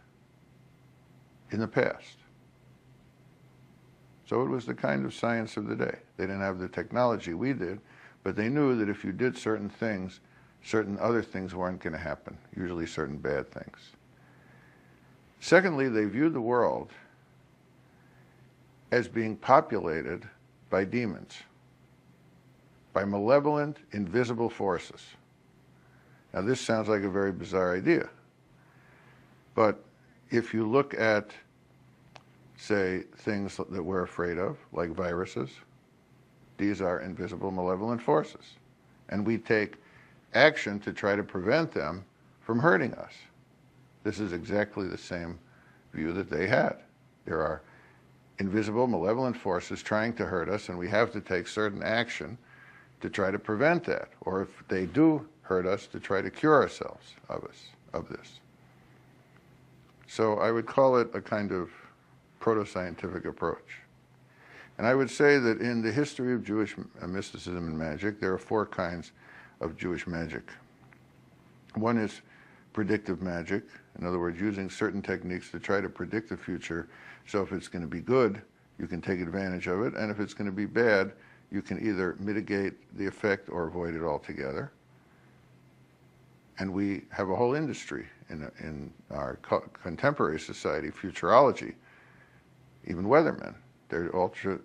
in the past. So it was the kind of science of the day. They didn't have the technology we did, but they knew that if you did certain things, certain other things weren't going to happen, usually certain bad things. Secondly, they viewed the world as being populated by demons, by malevolent, invisible forces. Now, this sounds like a very bizarre idea, but if you look at, say, things that we're afraid of, like viruses, these are invisible, malevolent forces, and we take action to try to prevent them from hurting us. This is exactly the same view that they had. There are invisible, malevolent forces trying to hurt us, and we have to take certain action to try to prevent that, or if they do hurt us, to try to cure ourselves of this. So I would call it a kind of proto-scientific approach. And I would say that in the history of Jewish mysticism and magic, there are four kinds of Jewish magic. One is predictive magic, in other words, using certain techniques to try to predict the future, so if it's going to be good, you can take advantage of it, and if it's going to be bad, you can either mitigate the effect or avoid it altogether. And we have a whole industry in our contemporary society, futurology, even weathermen. They're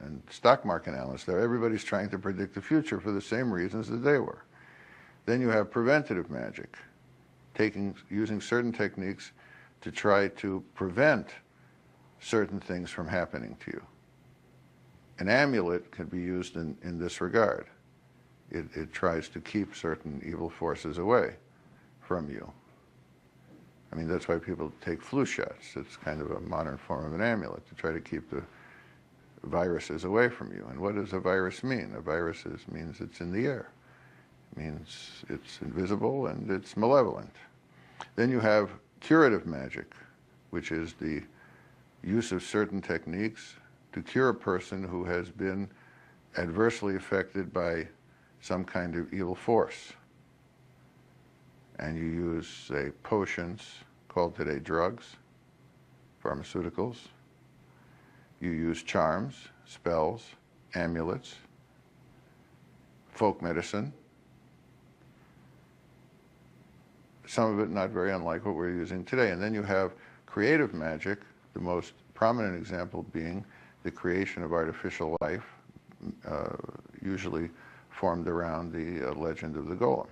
and stock market analysts. Everybody's trying to predict the future for the same reasons that they were. Then you have preventative magic, using certain techniques to try to prevent certain things from happening to you. An amulet can be used in this regard. It tries to keep certain evil forces away from you. I mean, that's why people take flu shots. It's kind of a modern form of an amulet to try to keep the viruses away from you. And what does a virus mean? A virus means it's in the air. It means it's invisible and it's malevolent. Then you have curative magic, which is the use of certain techniques to cure a person who has been adversely affected by some kind of evil force. And you use, say, potions, called today drugs, pharmaceuticals. You use charms, spells, amulets, folk medicine. Some of it not very unlike what we're using today. And then you have creative magic, the most prominent example being the creation of artificial life, usually formed around the legend of the golem.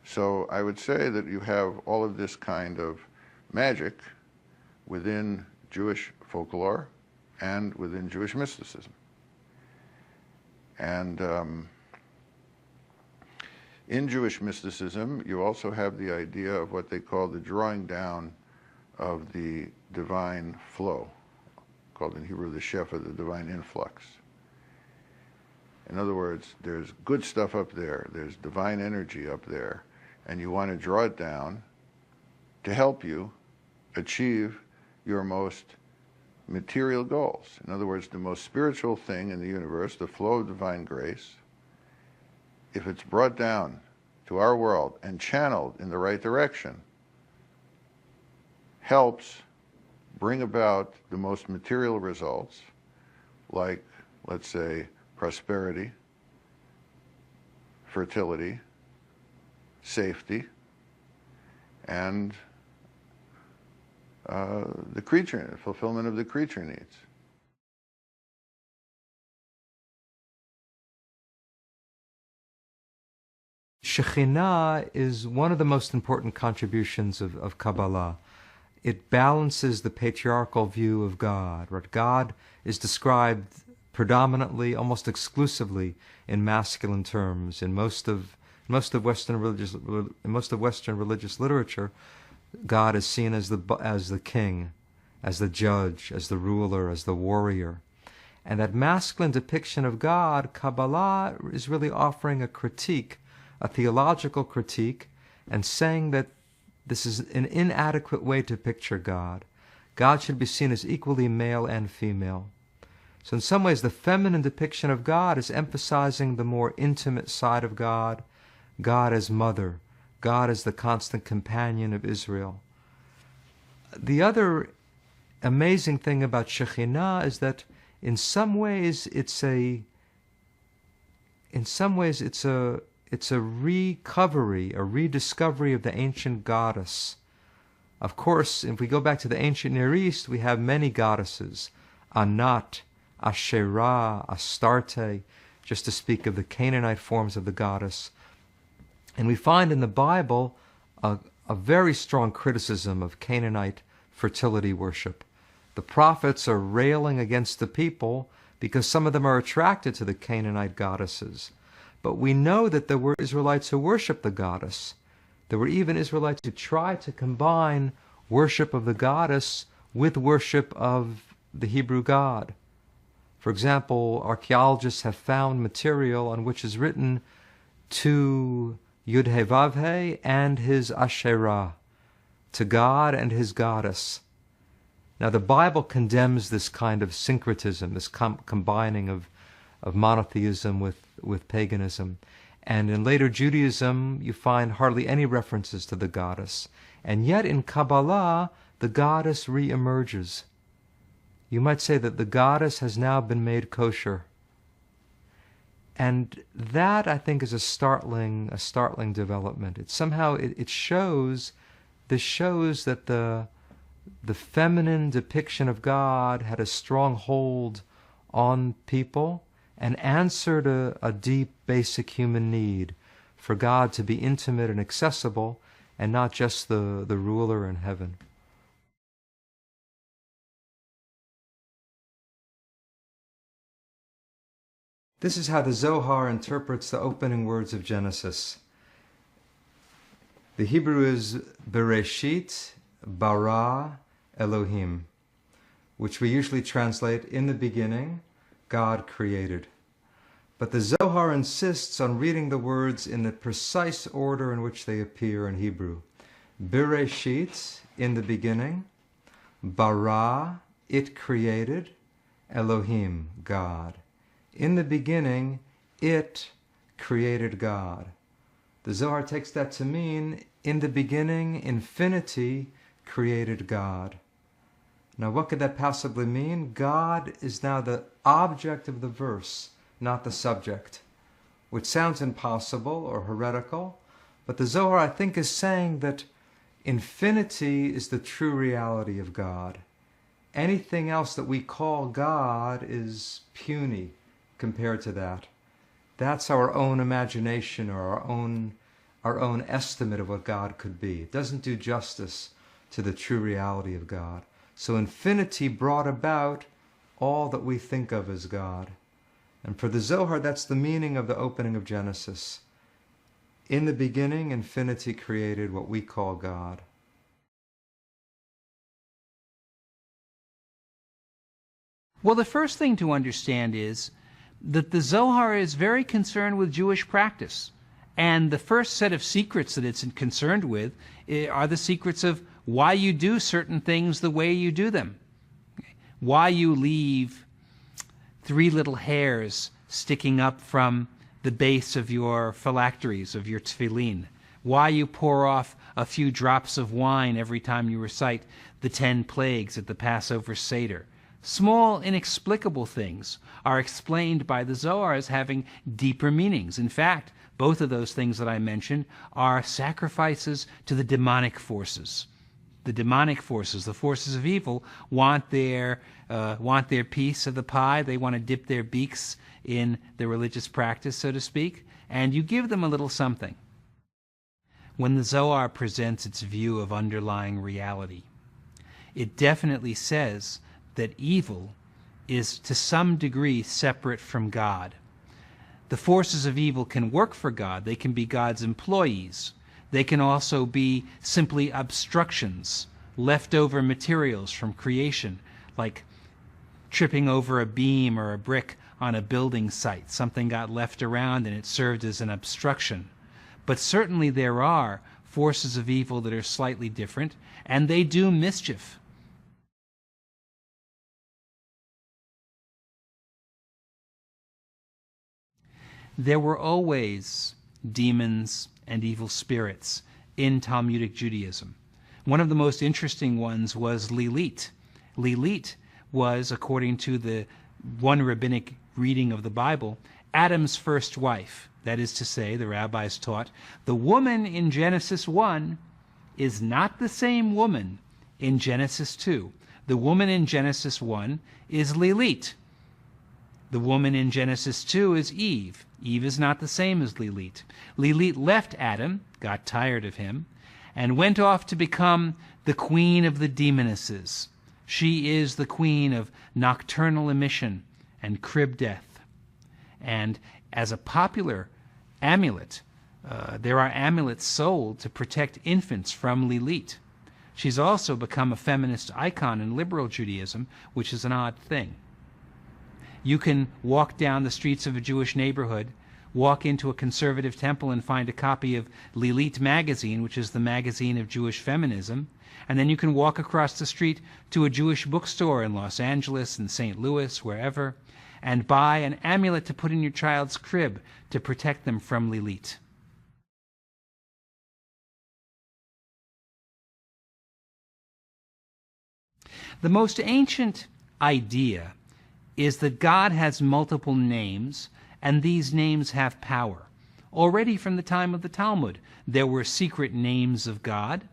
So I would say that you have all of this kind of magic within Jewish folklore and within Jewish mysticism. And in Jewish mysticism, you also have the idea of what they call the drawing down of the divine flow, called in Hebrew the Shefa, the divine influx. In other words, there's good stuff up there, there's divine energy up there, and you want to draw it down to help you achieve your most material goals. In other words, the most spiritual thing in the universe, the flow of divine grace, if it's brought down to our world and channeled in the right direction, helps bring about the most material results, like, let's say, prosperity, fertility, safety, and the fulfillment of the creature needs. Shekhinah is one of the most important contributions of Kabbalah. It balances the patriarchal view of God. Right? God is described predominantly, almost exclusively, in masculine terms. In most of Western religious literature, God is seen as the king, as the judge, as the ruler, as the warrior. And that masculine depiction of God, Kabbalah is really offering a critique, a theological critique, and saying that this is an inadequate way to picture God. God should be seen as equally male and female. So in some ways, the feminine depiction of God is emphasizing the more intimate side of God, God as mother, God as the constant companion of Israel. The other amazing thing about Shekhinah is that in some ways it's a recovery, a rediscovery of the ancient goddess. Of course, if we go back to the ancient Near East, we have many goddesses, Anat, Asherah, Astarte, just to speak of the Canaanite forms of the goddess. And we find in the Bible a very strong criticism of Canaanite fertility worship. The prophets are railing against the people because some of them are attracted to the Canaanite goddesses. But we know that there were Israelites who worshiped the goddess. There were even Israelites who tried to combine worship of the goddess with worship of the Hebrew God. For example, archaeologists have found material on which is written to Yud-He-Vav-He and his Asherah, to God and his goddess. Now the Bible condemns this kind of syncretism, this combining of monotheism with paganism. And in later Judaism, you find hardly any references to the goddess. And yet in Kabbalah, the goddess re-emerges. You might say that the goddess has now been made kosher. And that, I think, is a startling development. It somehow, it shows that the feminine depiction of God had a strong hold on people and answered a deep, basic human need for God to be intimate and accessible and not just the ruler in heaven. This is how the Zohar interprets the opening words of Genesis. The Hebrew is Bereshit bara Elohim, which we usually translate, in the beginning, God created. But the Zohar insists on reading the words in the precise order in which they appear in Hebrew. Bereshit, in the beginning, bara, it created, Elohim, God. In the beginning, it created God. The Zohar takes that to mean, in the beginning, infinity created God. Now, what could that possibly mean? God is now the object of the verse, not the subject, which sounds impossible or heretical, but the Zohar, I think, is saying that infinity is the true reality of God. Anything else that we call God is puny compared to that. That's our own imagination or our own estimate of what God could be. It doesn't do justice to the true reality of God. So infinity brought about all that we think of as God. And for the Zohar, that's the meaning of the opening of Genesis. In the beginning, infinity created what we call God. Well, the first thing to understand is that the Zohar is very concerned with Jewish practice. And the first set of secrets that it's concerned with are the secrets of why you do certain things the way you do them. Why you leave 3 little hairs sticking up from the base of your phylacteries, of your tefillin. Why you pour off a few drops of wine every time you recite the 10 plagues at the Passover Seder. Small, inexplicable things are explained by the Zohar as having deeper meanings. In fact, both of those things that I mentioned are sacrifices to the demonic forces. The demonic forces, the forces of evil, want their piece of the pie. They want to dip their beaks in the religious practice, so to speak, and you give them a little something. When the Zohar presents its view of underlying reality, it definitely says that evil is to some degree separate from God. The forces of evil can work for God. They can be God's employees. They can also be simply obstructions, leftover materials from creation, like tripping over a beam or a brick on a building site. Something got left around and it served as an obstruction. But certainly there are forces of evil that are slightly different, and they do mischief. There were always demons and evil spirits in Talmudic Judaism. One of the most interesting ones was Lilith. Lilith was, according to the one rabbinic reading of the Bible, Adam's first wife. That is to say, the rabbis taught, the woman in Genesis 1 is not the same woman in Genesis 2. The woman in Genesis 1 is Lilith. The woman in Genesis 2 is Eve. Eve is not the same as Lilith. Lilith left Adam, got tired of him, and went off to become the queen of the demonesses. She is the queen of nocturnal emission and crib death. And as a popular amulet, there are amulets sold to protect infants from Lilith. She's also become a feminist icon in liberal Judaism, which is an odd thing. You can walk down the streets of a Jewish neighborhood, walk into a conservative temple and find a copy of Lilith magazine, which is the magazine of Jewish feminism, and then you can walk across the street to a Jewish bookstore in Los Angeles and St. Louis, wherever, and buy an amulet to put in your child's crib to protect them from Lilith. The most ancient idea is that God has multiple names, and these names have power. Already from the time of the Talmud, there were secret names of God,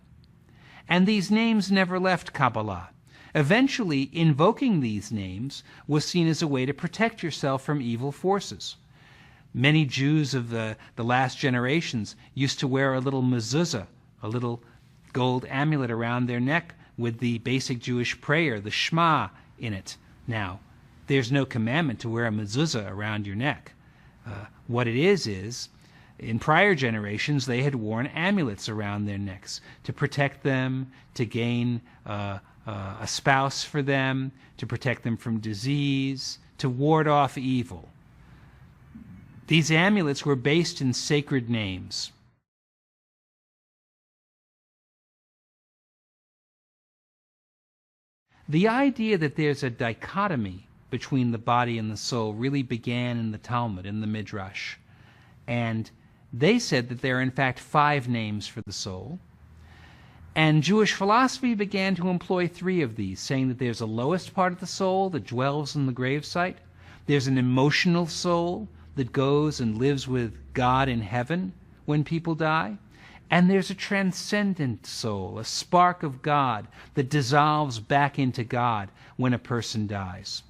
and these names never left Kabbalah. Eventually, invoking these names was seen as a way to protect yourself from evil forces. Many Jews of the last generations used to wear a little mezuzah, a little gold amulet around their neck with the basic Jewish prayer, the Shema, in it. Now, there's no commandment to wear a mezuzah around your neck. What it is, in prior generations, they had worn amulets around their necks to protect them, to gain a spouse for them, to protect them from disease, to ward off evil. These amulets were based in sacred names. The idea that there's a dichotomy between the body and the soul really began in the Talmud, in the Midrash. And they said that there are in fact 5 names for the soul. And Jewish philosophy began to employ 3 of these, saying that there's a lowest part of the soul that dwells in the gravesite. There's an emotional soul that goes and lives with God in heaven when people die. And there's a transcendent soul, a spark of God that dissolves back into God when a person dies.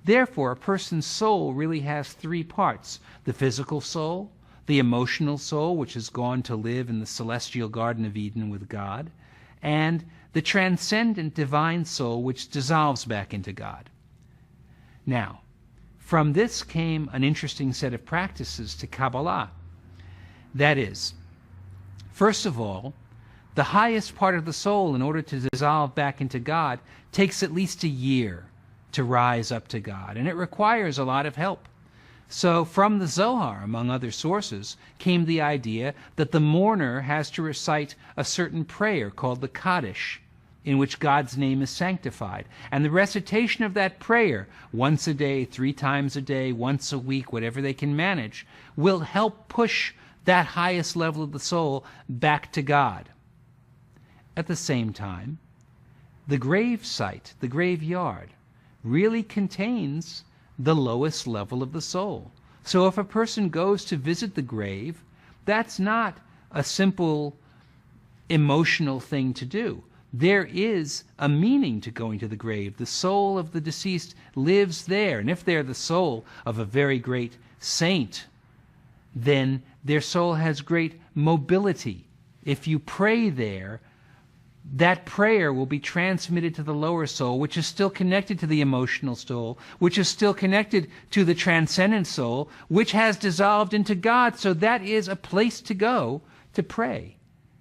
Therefore, a person's soul really has 3 parts: the physical soul, the emotional soul, which has gone to live in the celestial Garden of Eden with God, and the transcendent divine soul, which dissolves back into God. Now, from this came an interesting set of practices to Kabbalah. That is, first of all, the highest part of the soul, in order to dissolve back into God, takes at least a year to rise up to God, and it requires a lot of help. So from the Zohar, among other sources, came the idea that the mourner has to recite a certain prayer called the Kaddish, in which God's name is sanctified. And the recitation of that prayer, once a day, 3 times a day, once a week, whatever they can manage, will help push that highest level of the soul back to God. At the same time, the grave site, the graveyard, really contains the lowest level of the soul. So if a person goes to visit the grave, that's not a simple emotional thing to do. There is a meaning to going to the grave. The soul of the deceased lives there. And if they're the soul of a very great saint, then their soul has great mobility. If you pray there, that prayer will be transmitted to the lower soul, which is still connected to the emotional soul, which is still connected to the transcendent soul, which has dissolved into God. So that is a place to go to pray.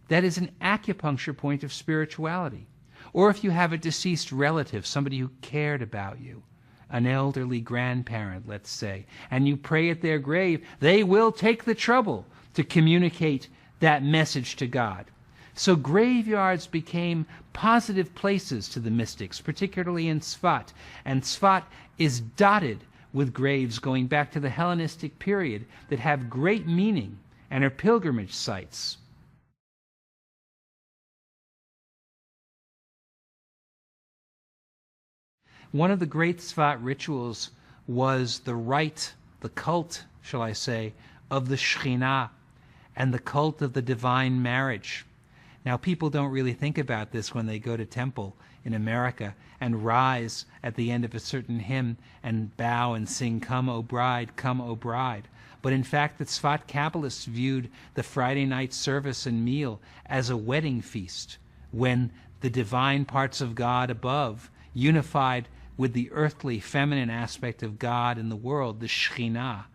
That is an acupuncture point of spirituality. Or if you have a deceased relative, somebody who cared about you, an elderly grandparent, let's say, and you pray at their grave, they will take the trouble to communicate that message to God. So graveyards became positive places to the mystics, particularly in Tzfat. And Tzfat is dotted with graves going back to the Hellenistic period that have great meaning and are pilgrimage sites. One of the great Tzfat rituals was the rite, the cult, shall I say, of the Shekhinah and the cult of the divine marriage. Now, people don't really think about this when they go to temple in America and rise at the end of a certain hymn and bow and sing, "Come, O bride, come, O bride." But in fact, the Tzfat Kabbalists viewed the Friday night service and meal as a wedding feast, when the divine parts of God above unified with the earthly feminine aspect of God in the world, the Shekhinah,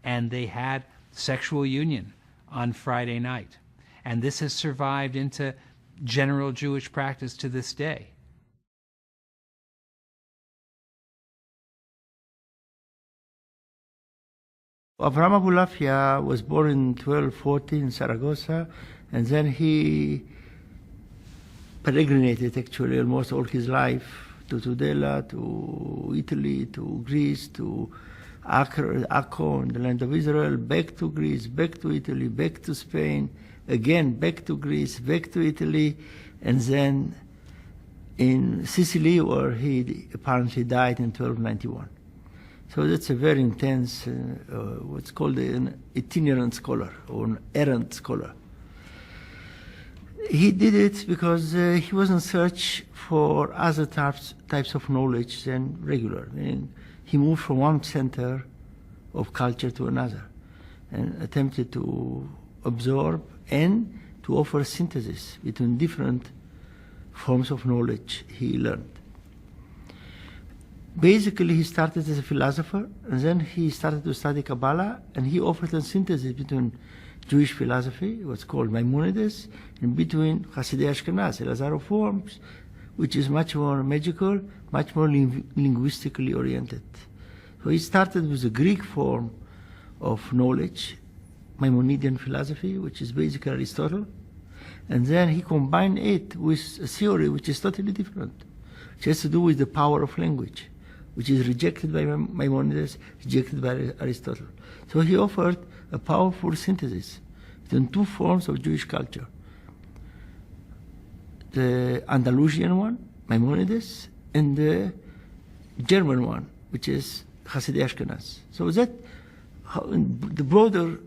and they had sexual union on Friday night. And this has survived into general Jewish practice to this day. Avraham Abulafia was born in 1240 in Saragossa, and then he peregrinated actually almost all his life to Tudela, to Italy, to Greece, to Akko in the land of Israel, back to Greece, back to Italy, back to Spain, again back to Greece, back to Italy, and then in Sicily, where he apparently died in 1291. So that's a very intense, what's called an itinerant scholar or an errant scholar. He did it because he was in search for other types of knowledge than regular. He moved from one center of culture to another and attempted to absorb and to offer synthesis between different forms of knowledge he learned. Basically, he started as a philosopher, and then he started to study Kabbalah, and he offered a synthesis between Jewish philosophy, what's called Maimonides, and between Hasidei Ashkenaz, Elazar of Worms, which is much more magical, much more linguistically oriented. So he started with the Greek form of knowledge, Maimonidean philosophy, which is basically Aristotle, and then he combined it with a theory which is totally different, which has to do with the power of language, which is rejected by Maimonides, rejected by Aristotle. So he offered a powerful synthesis between two forms of Jewish culture. The Andalusian one, Maimonides, and the German one, which is Hasidei Ashkenaz. So that the broader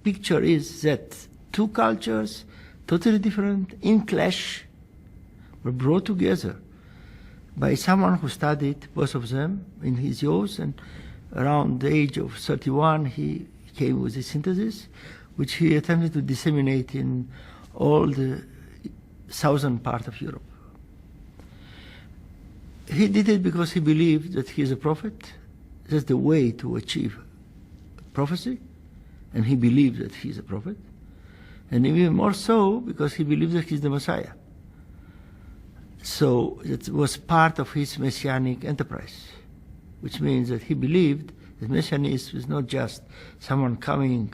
picture is that two cultures, totally different, in clash, were brought together by someone who studied both of them in his youth, and around the age of 31 he came with a synthesis which he attempted to disseminate in all the southern part of Europe. He did it because he believed that he is a prophet. That's the way to achieve prophecy, and he believed that he is a prophet, and even more so because he believed that he is the Messiah. So it was part of his messianic enterprise, which means that he believed that messianism is not just someone coming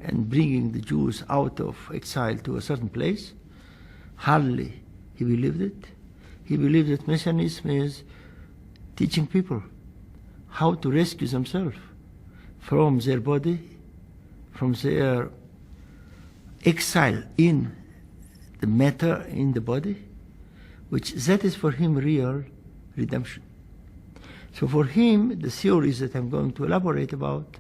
and bringing the Jews out of exile to a certain place. Hardly he believed it. He believed that messianism is teaching people how to rescue themselves from their body, from their exile in the matter, in the body, which that is for him real redemption. So for him, the theories that I'm going to elaborate about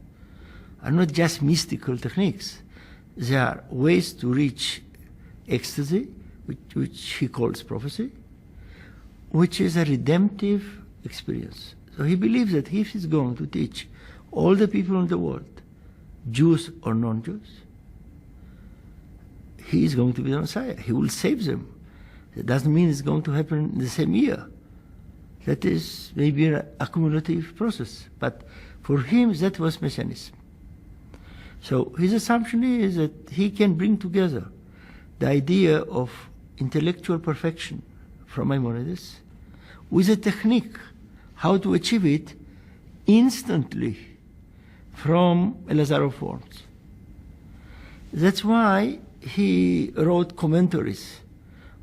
are not just mystical techniques. They are ways to reach ecstasy, which he calls prophecy, which is a redemptive experience. So he believes that if he's going to teach all the people in the world, Jews or non-Jews, he is going to be the Messiah. He will save them. That doesn't mean it's going to happen in the same year. That is maybe an accumulative process. But for him, that was Messianism. So his assumption is that he can bring together the idea of intellectual perfection from Maimonides with a technique, how to achieve it instantly from Elazar of Worms. That's why he wrote commentaries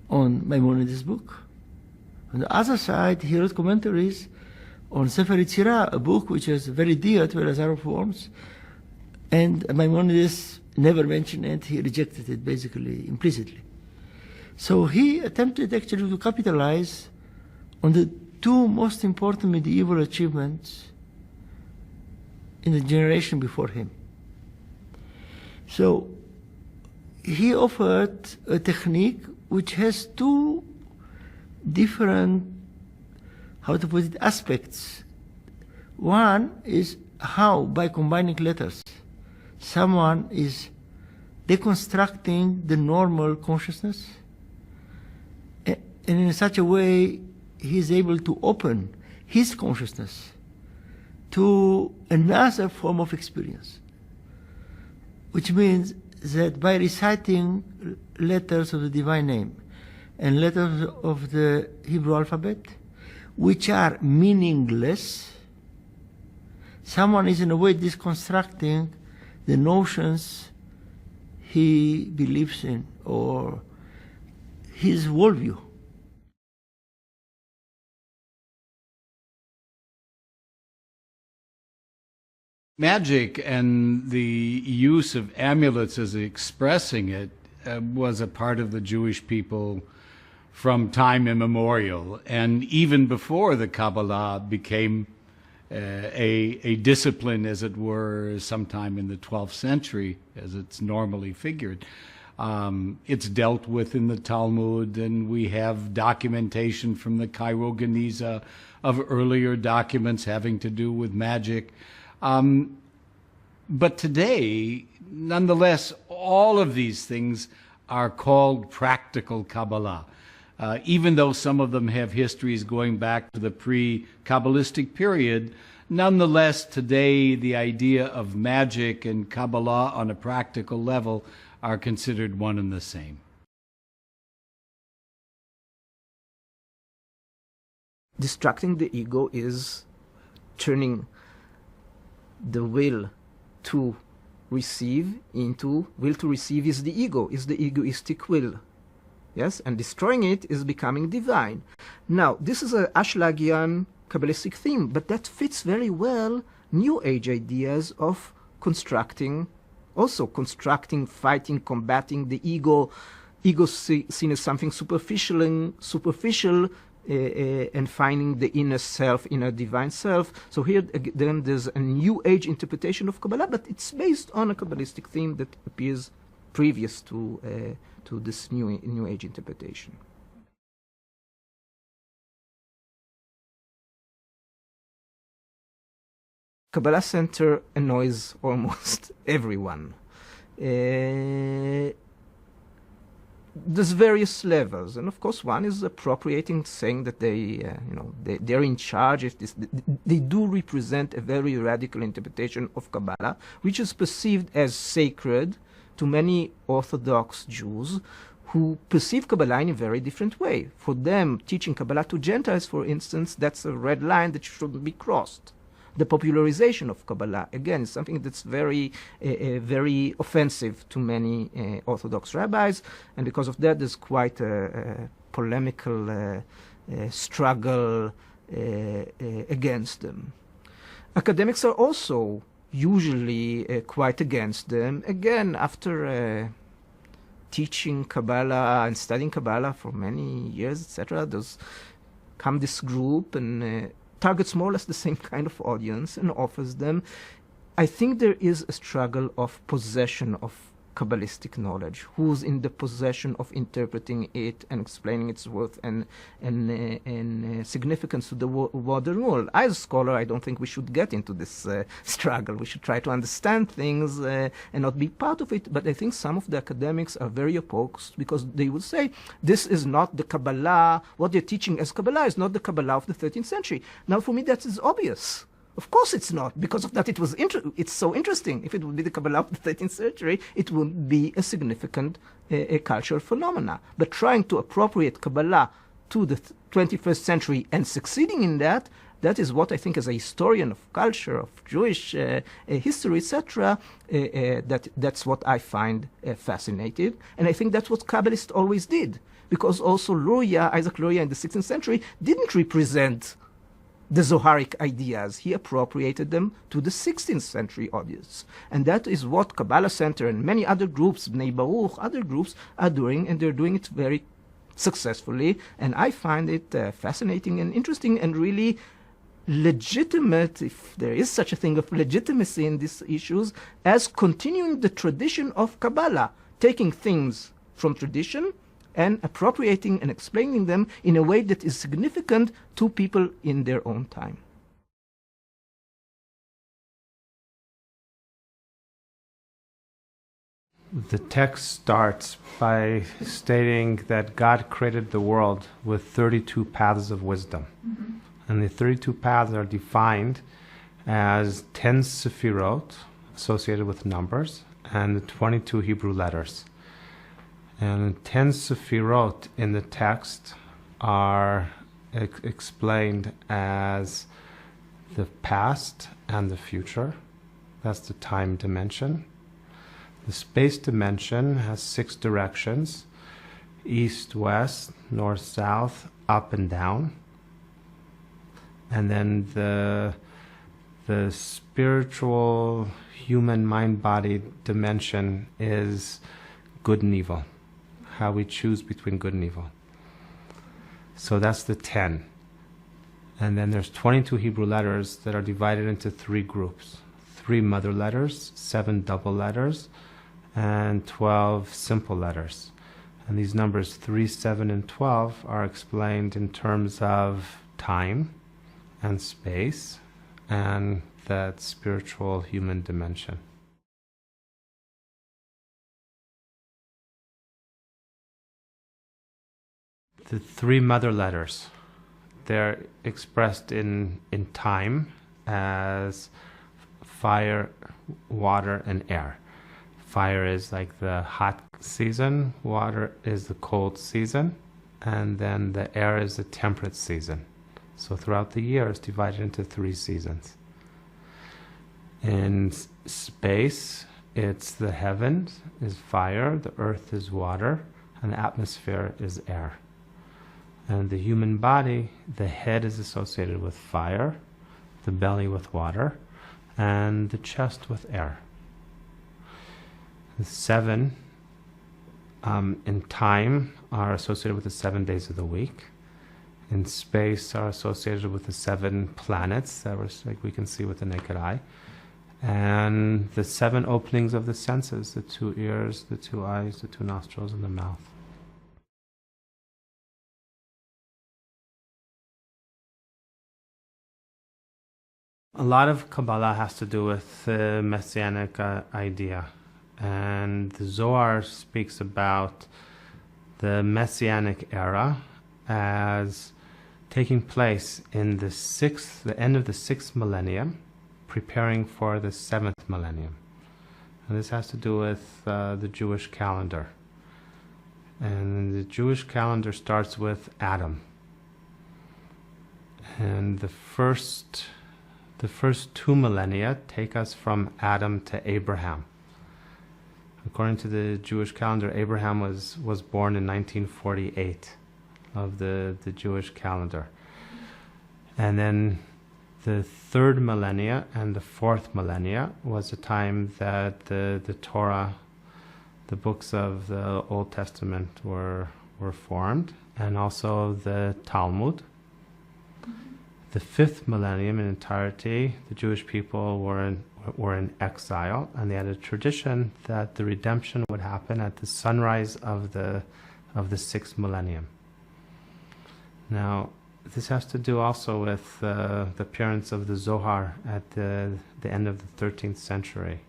on Maimonides' book. On the other side, he wrote commentaries on Sefer Yetzirah, a book which is very dear to Elazar of Worms, and Maimonides never mentioned it, he rejected it basically implicitly. So he attempted actually to capitalize on the two most important medieval achievements in the generation before him. So he offered a technique which has two different, how to put it, aspects. One is how, by combining letters, someone is deconstructing the normal consciousness, and in such a way he is able to open his consciousness to another form of experience, which means that by reciting letters of the divine name and letters of the Hebrew alphabet, which are meaningless, someone is in a way deconstructing the notions he believes in or his worldview. Magic and the use of amulets as expressing it was a part of the Jewish people from time immemorial, and even before the Kabbalah became a discipline, as it were, sometime in the 12th century, as it's normally figured. It's dealt with in the Talmud, and we have documentation from the Cairo Geniza of earlier documents having to do with magic. But today, nonetheless, all of these things are called practical Kabbalah. Even though some of them have histories going back to the pre-Kabbalistic period, nonetheless, today the idea of magic and Kabbalah on a practical level are considered one and the same. Distracting the ego is turning the will to receive into will to receive is the egoistic will. Yes, and destroying it is becoming divine. Now, this is a Ashelagian Kabbalistic theme, but that fits very well New Age ideas of constructing, fighting, combating the ego. Ego seen as something superficial, and finding the inner self, inner divine self. So here then there's a New Age interpretation of Kabbalah, but it's based on a Kabbalistic theme that appears previous to this New Age interpretation. Kabbalah Center annoys almost everyone. There's various levels, and of course one is appropriating, saying that they're in charge. If they do represent a very radical interpretation of Kabbalah, which is perceived as sacred to many Orthodox Jews who perceive Kabbalah in a very different way. For them, teaching Kabbalah to Gentiles, for instance, that's a red line that shouldn't be crossed. The popularization of Kabbalah, again, is something that's very offensive to many Orthodox rabbis, and because of that, there's quite a polemical struggle against them. Academics are also usually quite against them. Again, after teaching Kabbalah and studying Kabbalah for many years, etc., there's come this group, and targets more or less the same kind of audience and offers them. I think there is a struggle of possession of Kabbalistic knowledge, who's in the possession of interpreting it and explaining its worth and significance to the modern world. As a scholar, I don't think we should get into this struggle. We should try to understand things and not be part of it. But I think some of the academics are very opposed, because they will say, this is not the Kabbalah. What they're teaching as Kabbalah is not the Kabbalah of the 13th century. Now, for me, that is obvious. Of course it's not. Because of that, it's so interesting. If it would be the Kabbalah of the 13th century, it would be a significant cultural phenomena. But trying to appropriate Kabbalah to the 21st century and succeeding in that, that is what I think, as a historian of culture, of Jewish history, etc., that's what I find fascinating. And I think that's what Kabbalists always did. Because also Isaac Luria in the 16th century didn't represent the Zoharic ideas. He appropriated them to the 16th century audience. And that is what Kabbalah Center and many other groups, Bnei Baruch, other groups, are doing, and they're doing it very successfully. And I find it fascinating and interesting and really legitimate, if there is such a thing of legitimacy in these issues, as continuing the tradition of Kabbalah, taking things from tradition and appropriating and explaining them in a way that is significant to people in their own time. The text starts by stating that God created the world with 32 paths of wisdom. Mm-hmm. And the 32 paths are defined as 10 sefirot, associated with numbers, and 22 Hebrew letters. And 10 sefirot in the text are explained as the past and the future. That's the time dimension. The space dimension has 6 directions: east, west, north, south, up and down. And then the spiritual human mind-body dimension is good and evil, how we choose between good and evil. So that's the 10. And then there's 22 Hebrew letters that are divided into 3 groups: 3 mother letters, 7 double letters, and 12 simple letters. And these numbers 3, 7, and 12 are explained in terms of time and space and that spiritual human dimension. The 3 mother letters, they're expressed in time as fire, water, and air. Fire is like the hot season, water is the cold season, and then the air is the temperate season. So throughout the year, it's divided into 3 seasons. In space, it's the heavens is fire, the earth is water, and the atmosphere is air. And the human body, the head is associated with fire, the belly with water, and the chest with air. The 7 in time are associated with the 7 days of the week. In space are associated with the 7 planets that we can see with the naked eye. And the 7 openings of the senses, the 2 ears, the 2 eyes, the 2 nostrils, and the mouth. A lot of Kabbalah has to do with the messianic idea. And the Zohar speaks about the messianic era as taking place in the end of the 6th millennium, preparing for the 7th millennium. And this has to do with the Jewish calendar. And the Jewish calendar starts with Adam. And the first 2 millennia take us from Adam to Abraham. According to the Jewish calendar, Abraham was born in 1948 of the Jewish calendar. And then the 3rd millennia and the 4th millennia was the time that the Torah, the books of the Old Testament were formed, and also the Talmud. the 5th millennium in entirety, the Jewish people were in exile, and they had a tradition that the redemption would happen at the sunrise of the 6th millennium. Now, this has to do also with the appearance of the Zohar at the end of the 13th century.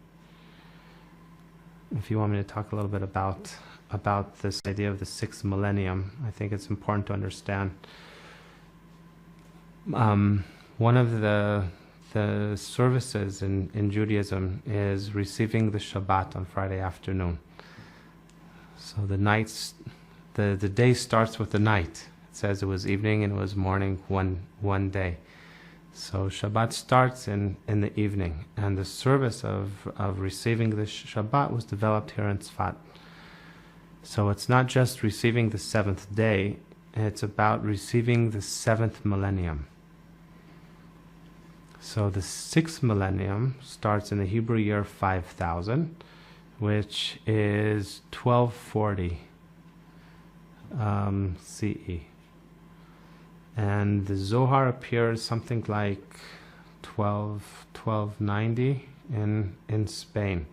If you want me to talk a little bit about this idea of the 6th millennium, I think it's important to understand. One of the services in Judaism is receiving the Shabbat on Friday afternoon. So the day starts with the night. It says it was evening and it was morning one day. So Shabbat starts in the evening, and the service of receiving the Shabbat was developed here in Tzfat. So it's not just receiving the 7th day, it's about receiving the 7th millennium. So the 6th millennium starts in the Hebrew year 5000, which is 1240 CE. And the Zohar appears something like 1290 in Spain.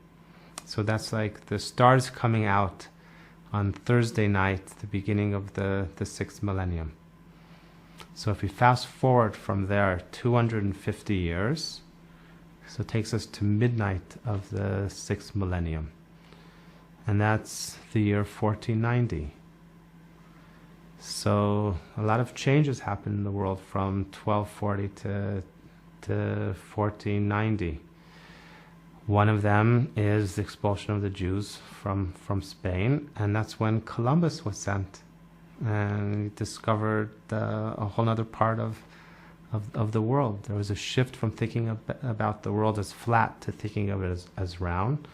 So that's like the stars coming out on Thursday night, the beginning of the 6th millennium. So if we fast forward from there 250 years, so it takes us to midnight of the 6th millennium. And that's the year 1490. So a lot of changes happened in the world from 1240 to 1490. One of them is the expulsion of the Jews from Spain, and that's when Columbus was sent. And he discovered a whole other part of the world. There was a shift from thinking about the world as flat to thinking of it as round.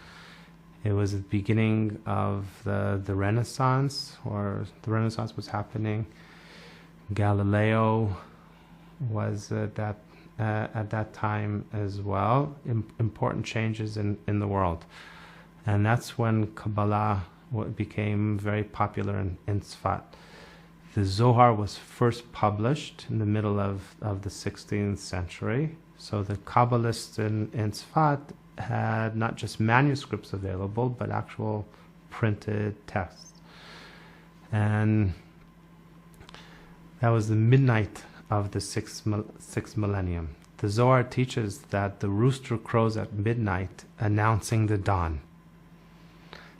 It was the beginning of the Renaissance, or the Renaissance was happening. Galileo was at that time as well. Important changes in the world. And that's when Kabbalah became very popular in Tzfat. The Zohar was first published in the middle of the 16th century. So the Kabbalists in Tzfat had not just manuscripts available, but actual printed texts. And that was the midnight of the sixth millennium. The Zohar teaches that the rooster crows at midnight, announcing the dawn.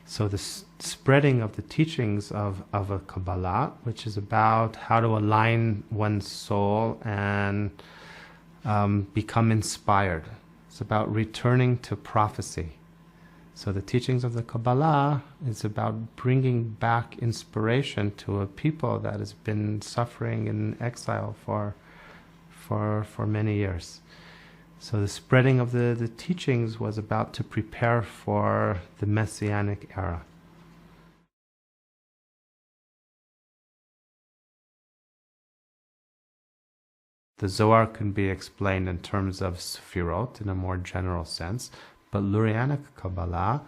So the spreading of the teachings of a Kabbalah, which is about how to align one's soul and become inspired. It's about returning to prophecy. So the teachings of the Kabbalah is about bringing back inspiration to a people that has been suffering in exile for many years. So the spreading of the teachings was about to prepare for the Messianic era. The Zohar can be explained in terms of Sefirot in a more general sense, but Lurianic Kabbalah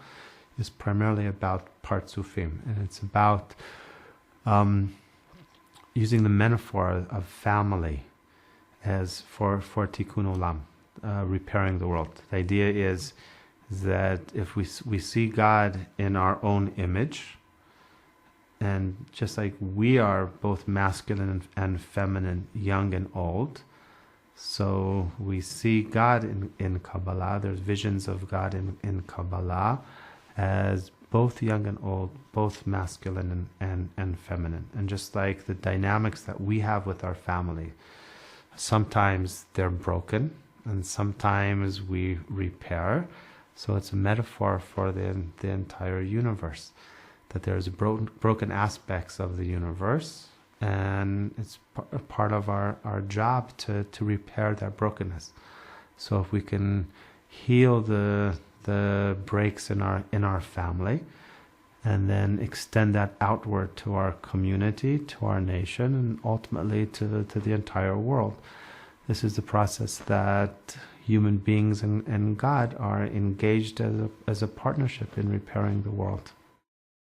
is primarily about Partsufim, and it's about using the metaphor of family as for Tikkun Olam, repairing the world. The idea is that if we see God in our own image, and just like we are both masculine and feminine, young and old, so we see God in Kabbalah, there's visions of God in Kabbalah as both young and old, both masculine and feminine. And just like the dynamics that we have with our family, sometimes they're broken and sometimes we repair. So it's a metaphor for the entire universe, that there's broken aspects of the universe, and it's part of our job to repair that brokenness. So if we can heal the breaks in our family, and then extend that outward to our community, to our nation, and ultimately to the entire world. This is the process that human beings and God are engaged as a partnership in repairing the world.